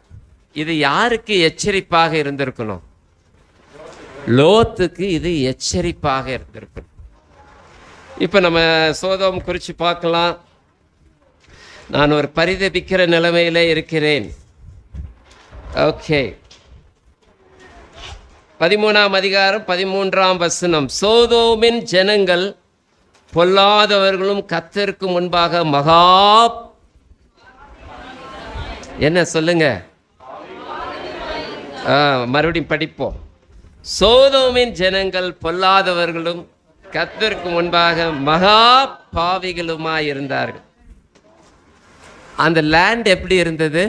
இது யாருக்கு எச்சரிப்பாக இருந்திருக்கணும்? லோத்துக்கு இது எச்சரிப்பாக இருந்திருக்கணும். இப்போ நம்ம சோதோம் குறித்து பார்க்கலாம். நான் ஒரு பரிதபிக்கிற நிலைமையில இருக்கிறேன். ஓகே, 13ஆம் அதிகாரம் 13ஆம் வசனம். சோதோமின் ஜனங்கள் பொல்லாதவர்களும் கர்த்தருக்கு முன்பாக மகா என்ன சொல்லுங்க, மறுபடியும் படிப்போம். சோதோமின் ஜனங்கள் பொல்லாதவர்களும் கர்த்தருக்கு முன்பாக மகா பாவிகளுமாய் இருந்தார்கள். அந்த லேண்ட் எப்படி இருந்தது?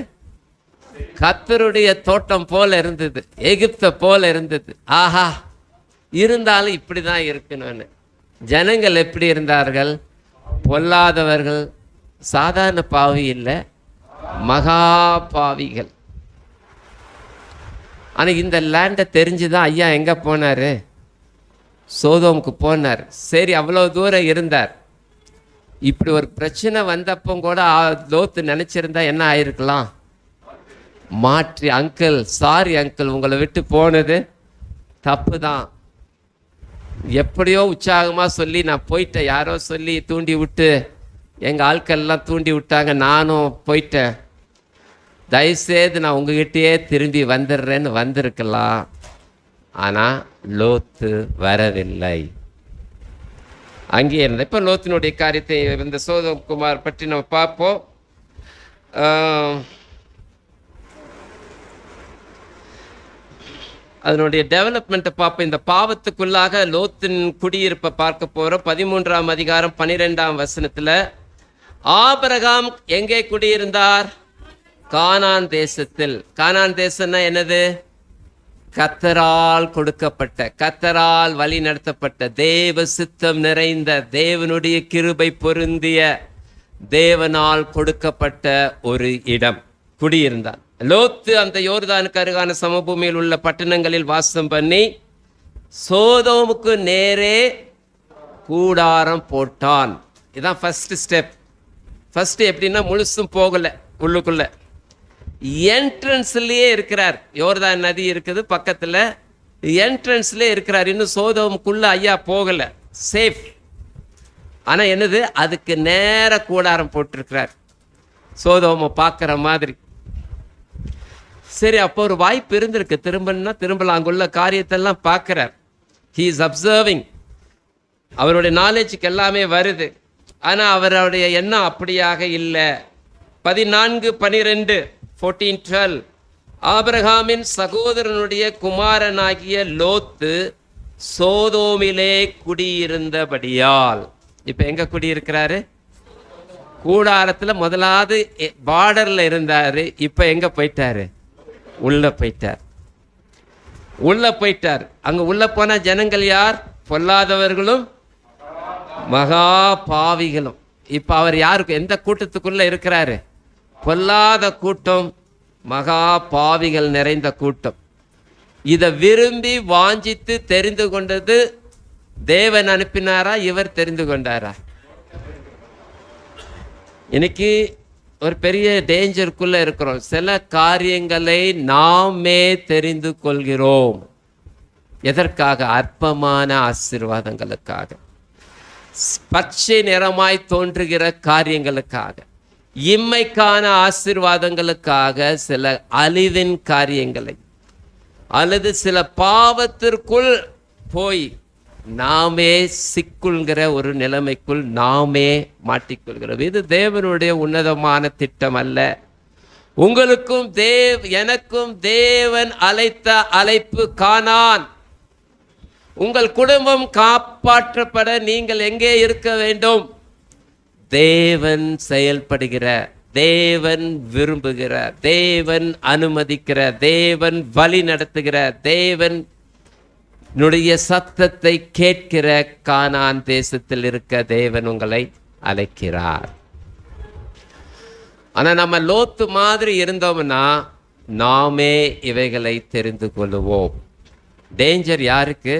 கர்த்தருடைய தோட்டம் போல இருந்தது, எகிப்த போல இருந்தது. ஆஹா, இருந்தாலும் இப்படி தான் இருக்கணும்னு. ஜனங்கள் எப்படி இருந்தார்கள்? பொல்லாதவர்கள், சாதாரண பாவி இல்லை, மகா பாவிகள். ஆனால் இந்த லேண்டை தெரிஞ்சுதான் ஐயா எங்கே போனார்? சோதோமுக்கு போனார். சரி, அவ்வளோ தூரம் இருந்தார். இப்படி ஒரு பிரச்சனை வந்தப்போ கூட லோத்து நினச்சிருந்தா என்ன ஆயிருக்கலாம்? மாற்றி, அங்கிள் சாரி அங்கிள், உங்களை விட்டு போனது தப்பு தான், எப்படியோ உற்சாகமாக சொல்லி நான் போயிட்டேன், யாரோ சொல்லி தூண்டி விட்டு எங்கள் ஆட்கள்லாம் தூண்டி விட்டாங்க, நானும் போயிட்டேன், தயவுசெய்து நான் உங்ககிட்டயே திரும்பி வந்துடுறேன்னு வந்திருக்கலாம். ஆனால் லோத்து வரவில்லை, அங்கே இருந்த. இப்போ லோத்தினுடைய காரியத்தை இந்த சோதோம் குமார் பற்றி நம்ம பார்ப்போம். அதனுடைய டெவலப்மெண்ட்டை பார்ப்போம். இந்த பாவத்துக்குள்ளாக லோத்தின் குடியிருப்பை பார்க்க போகிறோம். 13ஆம் அதிகாரம் 12ஆம் வசனத்தில், ஆபிரகாம் எங்கே குடியிருந்தார்? கானான் தேசத்தில். கானான் தேசம்னா என்னது? கர்த்தரால் கொடுக்கப்பட்ட, கர்த்தரால் வழி நடத்தப்பட்ட, தேவ சித்தம் நிறைந்த, தேவனுடைய கிருபை பொருந்திய, தேவனால் கொடுக்கப்பட்ட ஒரு இடம் குடியிருந்தான் லோத்து. அந்த யோர்தானுக்கு அருகான சமபூமியில் உள்ள பட்டணங்களில் வாசம் பண்ணி சோதோமுக்கு நேரே கூடாரம் போட்டான். இதுதான் ஃபர்ஸ்ட் ஸ்டெப். ஃபர்ஸ்ட் எப்படின்னா, முழுசும் போகலை, உள்ளுக்குள்ள என்ட்ரன்ஸ்லயே இருக்கிறார். யோர்தான் நதி இருக்குது பக்கத்தில், என்ட்ரன்ஸ்லேயே இருக்கிறார். இன்னும் சோதோமுக்குள்ள ஐயா போகலை, சேஃப். ஆனால் என்னது, அதுக்கு நேர கூடாரம் போட்டிருக்கிறார், சோதோமை பார்க்குற மாதிரி. சரி, அப்போ ஒரு வாய்ப்பு இருந்திருக்கு, திரும்பனா திரும்பலாம். அங்குள்ள காரியத்தெல்லாம் பார்க்குறார். He is observing. அவருடைய நாலேஜுக்கு எல்லாமே வருது. ஆனால் அவருடைய எண்ணம் அப்படியாக இல்லை. 14:12 14:12 ஆபிரகாமின் சகோதரனுடைய குமாரனாகிய லோத்து சோதோமிலே குடியிருந்தபடியால். இப்போ எங்க குடியிருக்கிறாரு? கூடாரத்தில் முதலாவது பார்டர்ல இருந்தாரு. இப்போ எங்க போயிட்டாரு? உள்ள போயிட்டார். உள்ள போயிட்டார். அங்க உள்ள போன ஜனங்கள் யார்? பொல்லாதவர்களும் மகா பாவிகளும். இப்ப அவர் யாருக்கு, எந்த கூட்டத்துக்குள்ள இருக்கிறாரு? பொல்லாத கூட்டம், மகா பாவிகள் நிறைந்த கூட்டம். இதை விரும்பி வாஞ்சித்து தெரிந்து கொண்டது தேவன் அனுப்பினாரா, இவர் தெரிந்து கொண்டாரா? இன்னைக்கு ஒரு பெரிய டேஞ்சருக்குள்ள இருக்கிறோம். சில காரியங்களை நாமே தெரிந்து கொள்கிறோம். எதற்காக? அற்பமான ஆசீர்வாதங்களுக்காக, பச்சை நிறமாய் தோன்றுகிற காரியங்களுக்காக, இம்மைக்கான ஆசீர்வாதங்களுக்காக, சில அழிவின் காரியங்களை அல்லது சில பாவத்திற்குள் போய் நாமே சிக்குள்கிற ஒரு நிலைமைக்குள் நாமே மாட்டிக்கொள்கிறோம். இது தேவனுடைய உன்னதமான திட்டம் அல்ல. உங்களுக்கும் எனக்கும் தேவன் அழைத்த அழைப்பு கானான். உங்கள் குடும்பம் காப்பாற்றப்பட நீங்கள் எங்கே இருக்க வேண்டும்? தேவன் செயல்படுகிற, தேவன் விரும்புகிற, தேவன் அனுமதிக்கிற, தேவன் வழி நடத்துகிற, தேவன் சத்தத்தை கேட்கிற கானான் தேசத்தில் இருக்க தேவன் உங்களை அழைக்கிறார். ஆனா நம்ம லோத்து மாதிரி இருந்தோம்னா நாமே இவைகளை தெரிந்து கொள்ளுவோம். டேஞ்சர் யாருக்கு?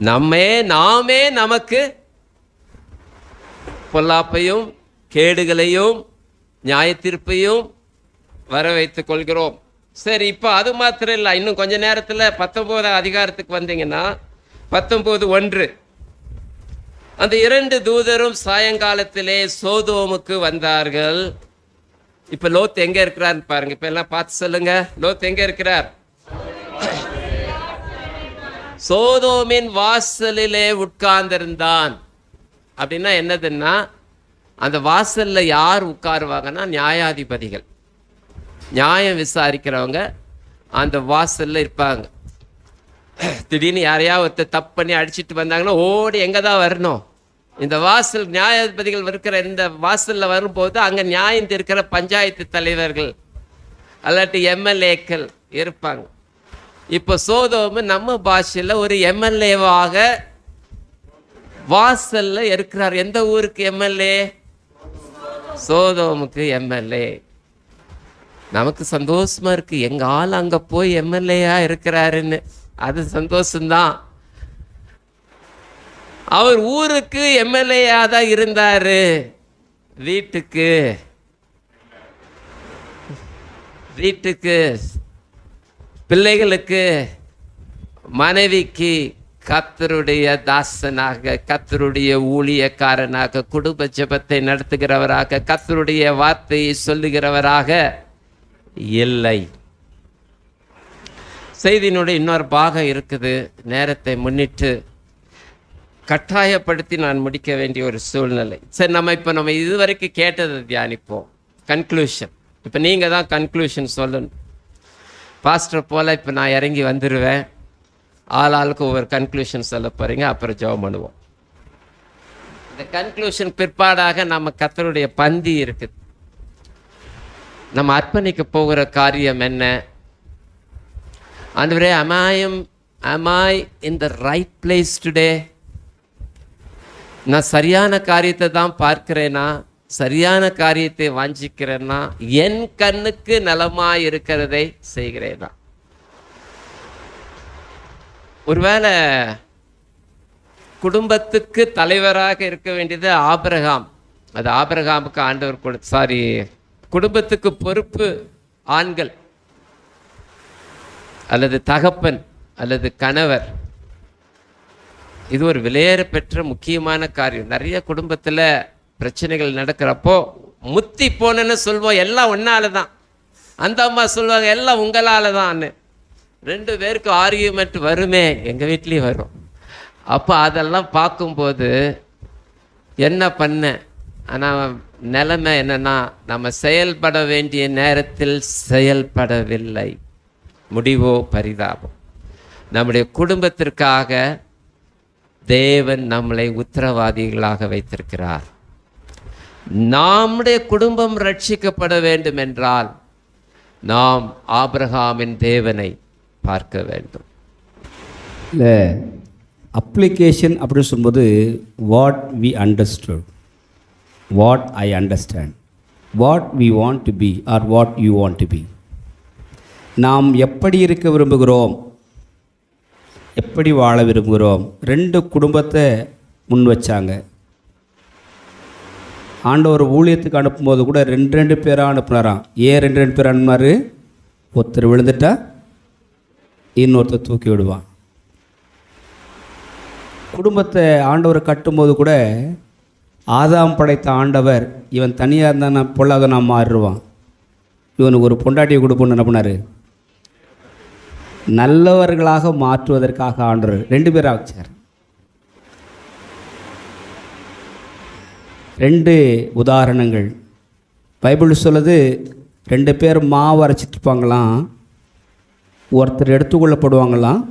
நாமே நமக்கு பொல்லாப்பையும் கேடுகளையும் நியாயத்தீர்ப்பையும் வர வைத்துக் கொள்கிறோம். சரி, இப்போ அது மாத்திரம் இல்லை. இன்னும் கொஞ்ச நேரத்தில் 19 அதிகாரத்துக்கு வந்தீங்கன்னா 19:1 அந்த 2 தூதரும் சாயங்காலத்திலே சோதோமுக்கு வந்தார்கள். இப்போ லோத் எங்க இருக்கிறார் பாருங்க. இப்போ எல்லாம் பார்த்து சொல்லுங்க, லோத் எங்க இருக்கிறார்? சோதோமின் வாசலிலே உட்கார்ந்திருந்தான். அப்படின்னா என்னதுன்னா, அந்த வாசல்ல யார் உட்காருவாங்கன்னா நியாயாதிபதிகள், நியாயம் விசாரிக்கிறவங்க அந்த வாசல்ல இருப்பாங்க. திடீர்னு யாரையாவது தப்பு பண்ணி அடிச்சுட்டு வந்தாங்கன்னா ஓடி எங்கே தான் வரணும்? இந்த வாசல், நியாயாதிபதிகள் இருக்கிற இந்த வாசலில் வரும்போது அங்கே நியாயம் இருக்கிற பஞ்சாயத்து தலைவர்கள் அல்லாட்டி எம்எல்ஏக்கள் இருப்பாங்க. இப்போ சோதோமு நம்ம பாஷையில் ஒரு எம்எல்ஏவாக வாசல்ல இருக்கிறார். எந்த ஊருக்கு எம்எல்ஏ? சோதோமுக்கு எம்எல்ஏ. நமக்கு சந்தோஷமா இருக்கு, எங்க ஆள் அங்க போய் எம்எல்ஏயா இருக்கிறாருன்னு. அது சந்தோஷம்தான். அவர் ஊருக்கு எம்எல்ஏயா தான் இருந்தாரு. வீட்டுக்கு பிள்ளைகளுக்கு மனைவிக்கு கர்த்தருடைய தாசனாக, கர்த்தருடைய ஊழியக்காரனாக, குடும்ப ஜெபத்தை நடத்துகிறவராக, கர்த்தருடைய வார்த்தையை சொல்லுகிறவராக இல்லை. செய்தியினுடைய இன்னொரு பாகம் இருக்குது. நேரத்தை முன்னிட்டு கட்டாயப்படுத்தி நான் முடிக்க வேண்டிய ஒரு சூழ்நிலை. சரி, நம்ம இதுவரைக்கும் கேட்டதை தியானிப்போம். கன்க்ளூஷன். இப்போ நீங்கள் தான் கன்க்ளூஷன் சொல்லணும். பாஸ்டர் போல் இப்போ நான் இறங்கி வந்துடுவேன். ஆளுக்கு ஒவ்வொரு கன்க்ளூஷன் சொல்ல போகிறீங்க, அப்புறம் ஜெபம் பண்ணுவோம். இந்த கன்க்ளூஷன் பிற்பாடாக நம்ம கர்த்தருடைய பந்தி இருக்குது. நம்ம அர்ப்பணிக்க போகிற காரியம் என்ன? ஆண்டவரே, am I in the right place today? நான் சரியான காரியத்தை தான் பார்க்கிறேனா? சரியான காரியத்தை வாஞ்சிக்கிறேன்னா? என் கண்ணுக்கு நலமாய் இருக்கிறதை செய்கிறேனா? ஒருவேளை குடும்பத்துக்கு தலைவராக இருக்க வேண்டியது ஆபிரகாம். அது ஆபிரகாமுக்கு ஆண்டவர் குடும்பத்துக்கு பொறுப்பு ஆண்கள் அல்லது தகப்பன் அல்லது கணவர். இது ஒரு விலையேற பெற்ற முக்கியமான காரியம். நிறைய குடும்பத்தில் பிரச்சனைகள் நடக்கிறப்போ முத்தி போனேன்னு சொல்வோம், எல்லாம் உன்னால தான். அந்த அம்மா சொல்லுவாங்க, எல்லாம் உங்களால தான். 2 பேருக்கு ஆர்கியூமெண்ட் வருமே, எங்கள் வீட்லேயும் வரும். அப்போ அதெல்லாம் பார்க்கும்போது என்ன பண்ண? ஆனால் நிலைமை என்னன்னா, நம்ம செயல்பட வேண்டிய நேரத்தில் செயல்படவில்லை. முடிவோ பரிதாபம். நம்முடைய குடும்பத்திற்காக தேவன் நம்மளை உத்தரவாதிகளாக வைத்திருக்கிறார். நம்முடைய குடும்பம் ரட்சிக்கப்பட வேண்டும் என்றால் நாம் ஆபிரகாமின் தேவனை பார்க்க வேண்டும். இல்லை, அப்ளிகேஷன் அப்படின்னு சொல்லும்போது what we understood, what I understand, what we want to be or what you want to be. நாம் எப்படி இருக்க விரும்புகிறோம், எப்படி வாழ விரும்புகிறோம். 2 குடும்பத்தை முன் வச்சாங்க. ஆண்டவர் ஊழியத்துக்கு அனுப்பும்போது கூட 2 பேராக அனுப்புனாராம். ஏன் 2 பேர் அனுப்புனார்? ஒருத்தர் விழுந்துட்டா இன்னொருத்தர் தூக்கி விடுவான். குடும்பத்தை ஆண்டவர் கட்டும்போது கூட ஆதாம் படைத்த ஆண்டவர் இவன் தனியாக இருந்தால் நான் பொல்லாத நான் மாறிடுவான், இவனுக்கு ஒரு பொண்டாட்டியை கொடுப்போன்னு என்ன பண்ணார்? நல்லவர்களாக மாற்றுவதற்காக ஆண்டவர் 2 பேராக வச்சார். 2 உதாரணங்கள். பைபிள் சொல்லுது, 2 பேர் மாவு அரைச்சிட்டு இருப்பாங்களாம். ஒருத்தர் எடுத்துக்கொள்ளப்படுவாங்களாம்,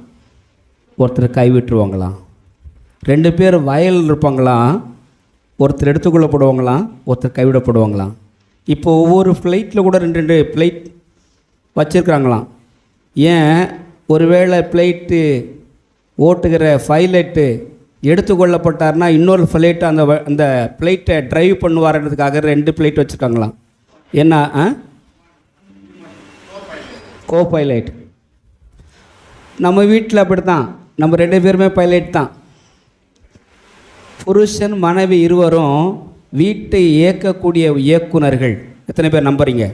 ஒருத்தர் கைவிட்டுருவாங்களாம். 2 பேர் வயலில் இருப்பாங்களாம். ஒருத்தர் எடுத்துக்கொள்ளப்படுவாங்களாம், ஒருத்தர் கைவிடப்படுவாங்களாம். இப்போ ஒவ்வொரு ஃப்ளைட்டில் கூட 2 ஃப்ளைட் வச்சுருக்குறாங்களாம். ஏன், ஒருவேளை ஃப்ளைட்டு ஓட்டுகிற பைலட்டு எடுத்துக்கொள்ளப்பட்டார்னா இன்னொரு ஃப்ளைட்டு அந்த ஃப்ளைட்டை ட்ரைவ் பண்ணுவார்ன்றதுக்காக 2 ஃப்ளைட் வச்சுருக்காங்களாம். என்ன, கோ பைலட். நம்ம வீட்டில் அப்படி தான், நம்ம 2 பேருமே பைலட் தான். புருஷன் மனைவி இருவரும் வீட்டை இயக்கக்கூடிய இயக்குனர்கள். எத்தனை பேர் நம்புறீங்க?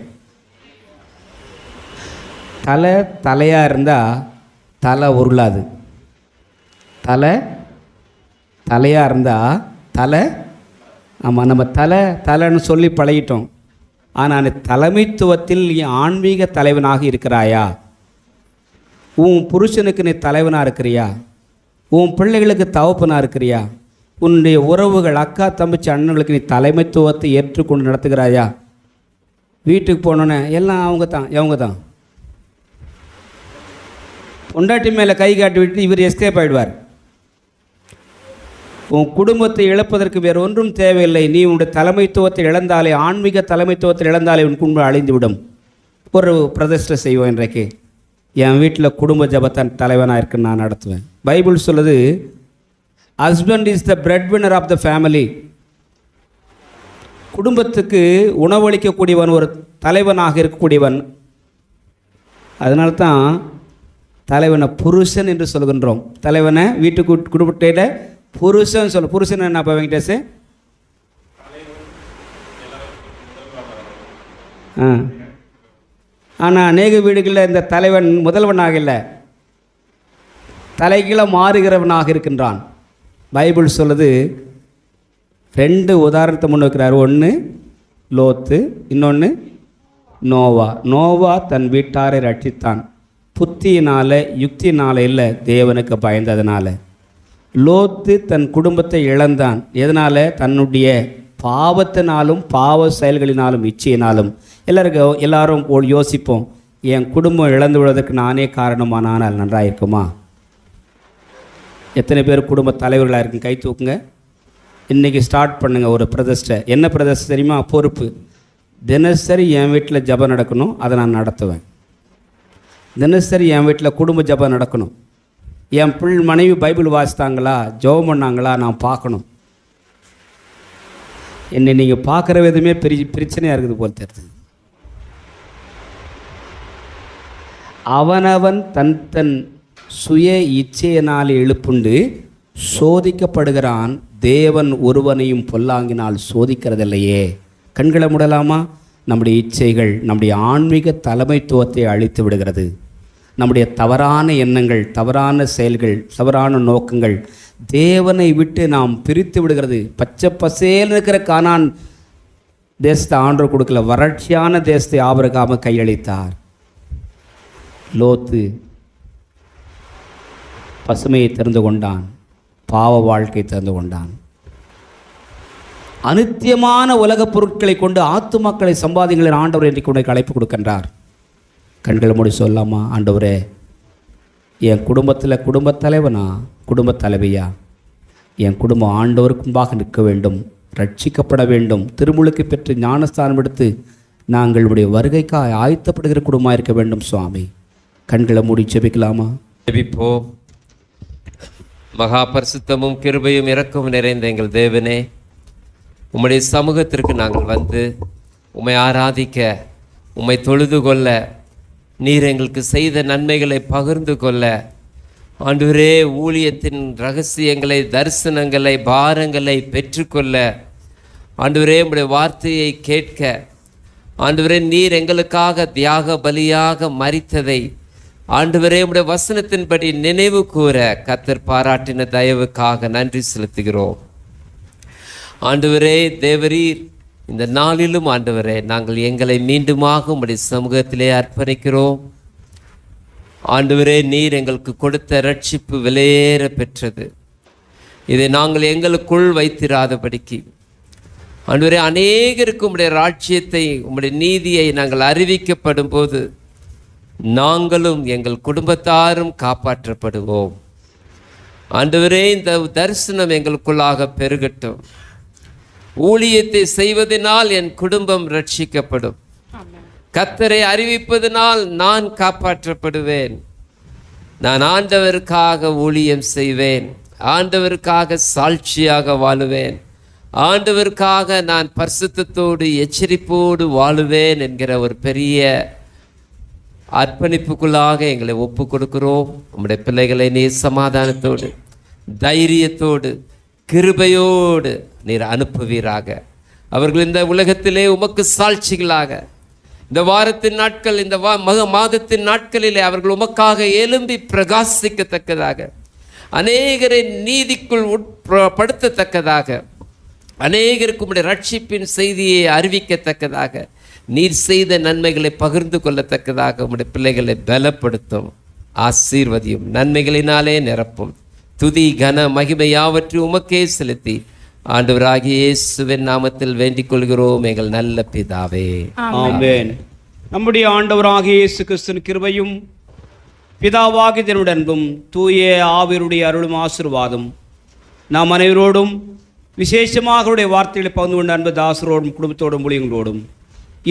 தலையாக இருந்தால் தலை உருளாது. தலையாக இருந்தால் தலை, ஆமாம், நம்ம தலைன்னு சொல்லி பழகிட்டோம். ஆனால் தலைமைத்துவத்தில் நீ ஆன்மீக தலைவனாக இருக்கிறாயா? உன் புருஷனுக்கு நீ தலைவனாக இருக்கிறியா? உன் பிள்ளைகளுக்கு தகப்பனாக இருக்கிறியா? உன்னுடைய உறவுகள், அக்கா தம்பிச்சி அண்ணனுக்கு நீ தலைமைத்துவத்தை ஏற்றுக்கொண்டு நடத்துகிறாயா? வீட்டுக்கு போனோன்னே எல்லாம் அவங்க தான். பொண்டாட்டி மேலே கை காட்டி விட்டு இவர் எஸ்கேப் ஆகிடுவார். உன் குடும்பத்தை இழப்பதற்கு வேறு ஒன்றும் தேவையில்லை. நீ உன்னுடைய தலைமைத்துவத்தை இழந்தாலே, ஆன்மீக தலைமைத்துவத்தை இழந்தாலே உன் குடும்பம் அழிந்துவிடும். ஒரு பிரதிஷ்டை செய்வோம். இன்றைக்கு என் வீட்டில் குடும்ப ஜபத்தான் தலைவனாக இருக்குன்னு நான் நடத்துவேன். பைபிள் சொல்லுது, husband is the bread winner of the family. குடும்பத்துக்கு உணவளிக்கக்கூடியவன் ஒரு தலைவனாக இருக்கக்கூடியவன். அதனால தான் தலைவனை புருஷன் என்று சொல்கின்றோம். தலைவனை வீட்டுக்கு குடும்பத்தையில புருஷன் சொல்ல. புருஷன் என்ன வெங்கடேஷ்? ஆனால் அநேக வீடுகளில் இந்த தலைவன் முதல்வனாக இல்லை, தலைகீழ மாறுகிறவனாக இருக்கின்றான். பைபிள் சொல்லுது, 2 உதாரணத்தை முன் வைக்கிறார். ஒன்று லோத்து, இன்னொன்று நோவா தன் வீட்டாரை ரட்சித்தான். புத்தியினால் யுக்தியினால் இல்லை, தேவனுக்கு பயந்ததுனால. லோத்து தன் குடும்பத்தை இழந்தான். எதனால்? தன்னுடைய பாவத்தினாலும் பாவ செயல்களினாலும் இச்சையினாலும். எல்லாரும் யோசிப்போம், என் குடும்பம் இழந்து விடுவதற்கு நானே காரணமானால் நன்றாக இருக்குமா? எத்தனை பேர் குடும்ப தலைவர்களாக இருக்குங்க? கை தூக்குங்க. இன்றைக்கி ஸ்டார்ட் பண்ணுங்கள் ஒரு பிரதிஷ்டை. என்ன பிரதிஷ்டை தெரியுமா? பொறுப்பு. தினசரி என் வீட்டில் ஜபம் நடக்கணும், அதை நான் நடத்துவேன். தினசரி என் வீட்டில் குடும்ப ஜபம் நடக்கணும். என் மனைவி பைபிள் வாசித்தாங்களா, ஜெபம் பண்ணாங்களா, நான் பார்க்கணும். என்னை நீங்கள் பார்க்குற விதமே பெரிய பிரச்சனையாக இருக்குது போல் தெரியுது. அவனவன் தன் சுய இச்சையினால் எழுப்புண்டு சோதிக்கப்படுகிறான், தேவன் ஒருவனையும் பொல்லாங்கினால் சோதிக்கிறதில்லையே. கண்களை மூடலாமா? நம்முடைய இச்சைகள் நம்முடைய ஆன்மீக தலைமைத்துவத்தை அழித்து விடுகிறது. நம்முடைய தவறான எண்ணங்கள், தவறான செயல்கள், தவறான நோக்கங்கள் தேவனை விட்டு நாம் பிரித்து விடுகிறது. பச்சை பசேல் இருக்கிற கானான் தேசத்தை ஆண்டவர் கொடுக்கல, வறட்சியான தேசத்தை ஆபிரகாம் கையளித்தார். லோத்து பசுமையை தெரிந்து கொண்டான், பாவ வாழ்க்கை தெரிந்து கொண்டான். அநித்தியமான உலகப் பொருட்களை கொண்டு ஆத்துமாக்களை சம்பாதிகளின் ஆண்டவர் இன்றைக்கு உனக்கு அழைப்பு கொடுக்கின்றார். கண்களை மூடி சொல்லலாமா? ஆண்டவரே, என் குடும்பத்தில் குடும்பத் தலைவனா, குடும்பத் தலைவியா, என் குடும்பம் ஆண்டவருக்கு முன்பாக நிற்க வேண்டும், ரட்சிக்கப்பட வேண்டும், திருமுழுக்கு பெற்று ஞானஸ்தானம் எடுத்து நாங்கள் உடைய வருகைக்காக ஆயத்தப்படுகிற குடும்பமாக இருக்க வேண்டும். சுவாமி, கண்களை மூடி ஜெபிக்கலாமா? ஜெபிப்போம். மகா பரிசுத்தமும் கிருபையும் இரக்கமும் நிறைந்த எங்கள் தேவனே, உம்முடைய சமூகத்திற்கு நாங்கள் வந்து உம்மை ஆராதிக்க, உம்மை தொழுது கொள்ள, நீர் எங்களுக்கு செய்த நன்மைகளை பகிர்ந்து கொள்ள, ஆண்டவரே ஊழியத்தின் ரகசியங்களை, தரிசனங்களை, பாரங்களை பெற்றுக்கொள்ள, ஆண்டவரே உம்முடைய வார்த்தையை கேட்க, ஆண்டவரே நீர் எங்களுக்காக தியாக பலியாக மரித்ததை ஆண்டவரே உம்முடைய வசனத்தின்படி நினைவு கூற கர்த்தர் பாராட்டின தயவுக்காக நன்றி செலுத்துகிறோம். ஆண்டவரே தேவரீர், இந்த நாளிலும் ஆண்டவரே நாங்கள் எங்களை மீண்டுமாக உம்முடைய சமூகத்திலே அர்ப்பணிக்கிறோம். ஆண்டவரே நீர் எங்களுக்கு கொடுத்த ரட்சிப்பு விலையேற பெற்றது. இதை நாங்கள் எங்களுக்குள் வைத்திராதபடிக்கு ஆண்டவரே, அநேகருக்கு உம்முடைய ராஜ்யத்தை, உம்முடைய நீதியை நாங்கள் அறிவிக்கப்படும் போது நாங்களும் எங்கள் குடும்பத்தாரும் காப்பாற்றப்படுவோம். ஆண்டவரே, இந்த தரிசனம் எங்களுக்குள்ளாக பெருகட்டும். ஊழியத்தை செய்வதனால் என் குடும்பம் ரட்சிக்கப்படும். கர்த்தரை அறிவிப்பதனால் நான் காப்பாற்றப்படுவேன். நான் ஆண்டவருக்காக ஊழியம் செய்வேன். ஆண்டவருக்காக சாட்சியாக வாழுவேன். ஆண்டவருக்காக நான் பரிசுத்தத்தோடு எச்சரிப்போடு வாழுவேன் என்கிற ஒரு பெரிய அர்ப்பணிப்புக்குள்ளாக எங்களை ஒப்பு கொடுக்கிறோம். உம்முடைய பிள்ளைகளை நீர் சமாதானத்தோடு, தைரியத்தோடு, கிருபையோடு நீர் அனுப்புவீராக. அவர்கள் இந்த உலகத்திலே உமக்கு சாட்சிகளாக இந்த வாரத்தின் நாட்கள், இந்த மாதத்தின் நாட்களிலே அவர்கள் உமக்காக எழும்பி பிரகாசிக்கத்தக்கதாக, அநேகரை நீதிக்குள் உட்படுத்தத்தக்கதாக, அநேகருக்கு உம்முடைய ரட்சிப்பின் செய்தியை அறிவிக்கத்தக்கதாக, நீர் செய்த நன்மைகளை பகிர்ந்து கொள்ளத்தக்கதாக உம்முடைய பிள்ளைகளை பலப்படுத்தும், ஆசீர்வதியும், நன்மைகளினாலே நிரப்பும். துதி கன மகிமை யாவற்றையும் உமக்கே செலுத்தி ஆண்டவராகிய இயேசுவின் நாமத்தில் வேண்டிக் கொள்கிறோம் எங்கள் நல்ல பிதாவே, ஆமென். நம்முடைய ஆண்டவராகிய இயேசு கிறிஸ்துவின் கிருபையும் பிதாவாகிய தேவனுடைய அன்பும் தூய ஆவியருடைய அருளும் ஆசீர்வாதம் நாம் அனைவரோடும், விசேஷமாக அவருடைய வார்த்தைகளை பகிர்ந்து கொண்ட அன்பு தாசரோடும் குடும்பத்தோடும் ஊழியங்களோடும்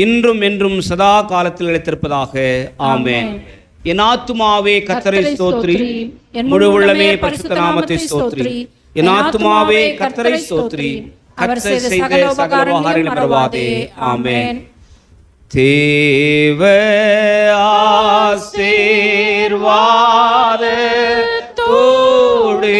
இன்றும் என்றும் சதா காலத்தில் நிலைத்திருப்பதாக. ஆமென். என் ஆத்துமாவே கர்த்தரை ஸ்தோத்திரி, முழு உள்ளமே பரிசுத்த நாமத்தை ஸ்தோத்திரி. என் ஆத்துமாவே கர்த்தரை ஸ்தோத்திரி, கர்த்தர் செய்த சகல உபகாரங்களை மறவாதே. ஆமென். தேவ ஆசீர்வாதத்தோடு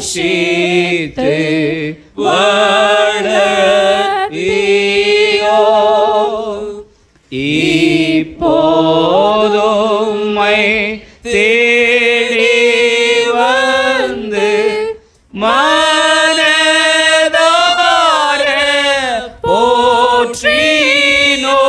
போஷித்து வளர்த்தியோ, இப்போதும்மை தேடி வந்து மனதார போற்றினோ,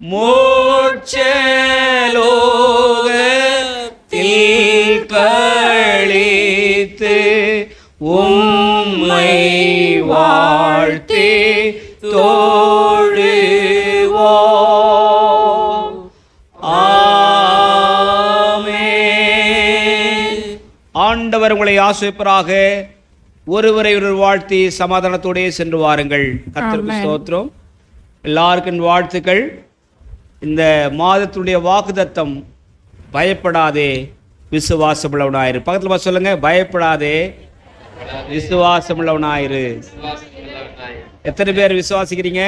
மோட்சலோகத்தில் கழித்து உம்மை வாழ்த்தி தோழுவோம். ஆமென். ஆண்டவர் உங்களை ஆசீர்வதிப்பாராக. ஒருவரை ஒருவர் வாழ்த்தி சமாதானத்தோடே சென்று வாருங்கள். கர்த்தருக்கு ஸ்தோத்திரம். எல்லாருக்கும் வாழ்த்துக்கள். இந்த மாதத்துடைய வாக்குத்தத்தம், பயப்படாதே விசுவாசமுள்ளவனாயிரு. பக்கத்தில் சொல்லுங்க, பயப்படாதே விசுவாசமுள்ளவனாயிரு. எத்தனை பேர் விசுவாசிக்கிறீங்க?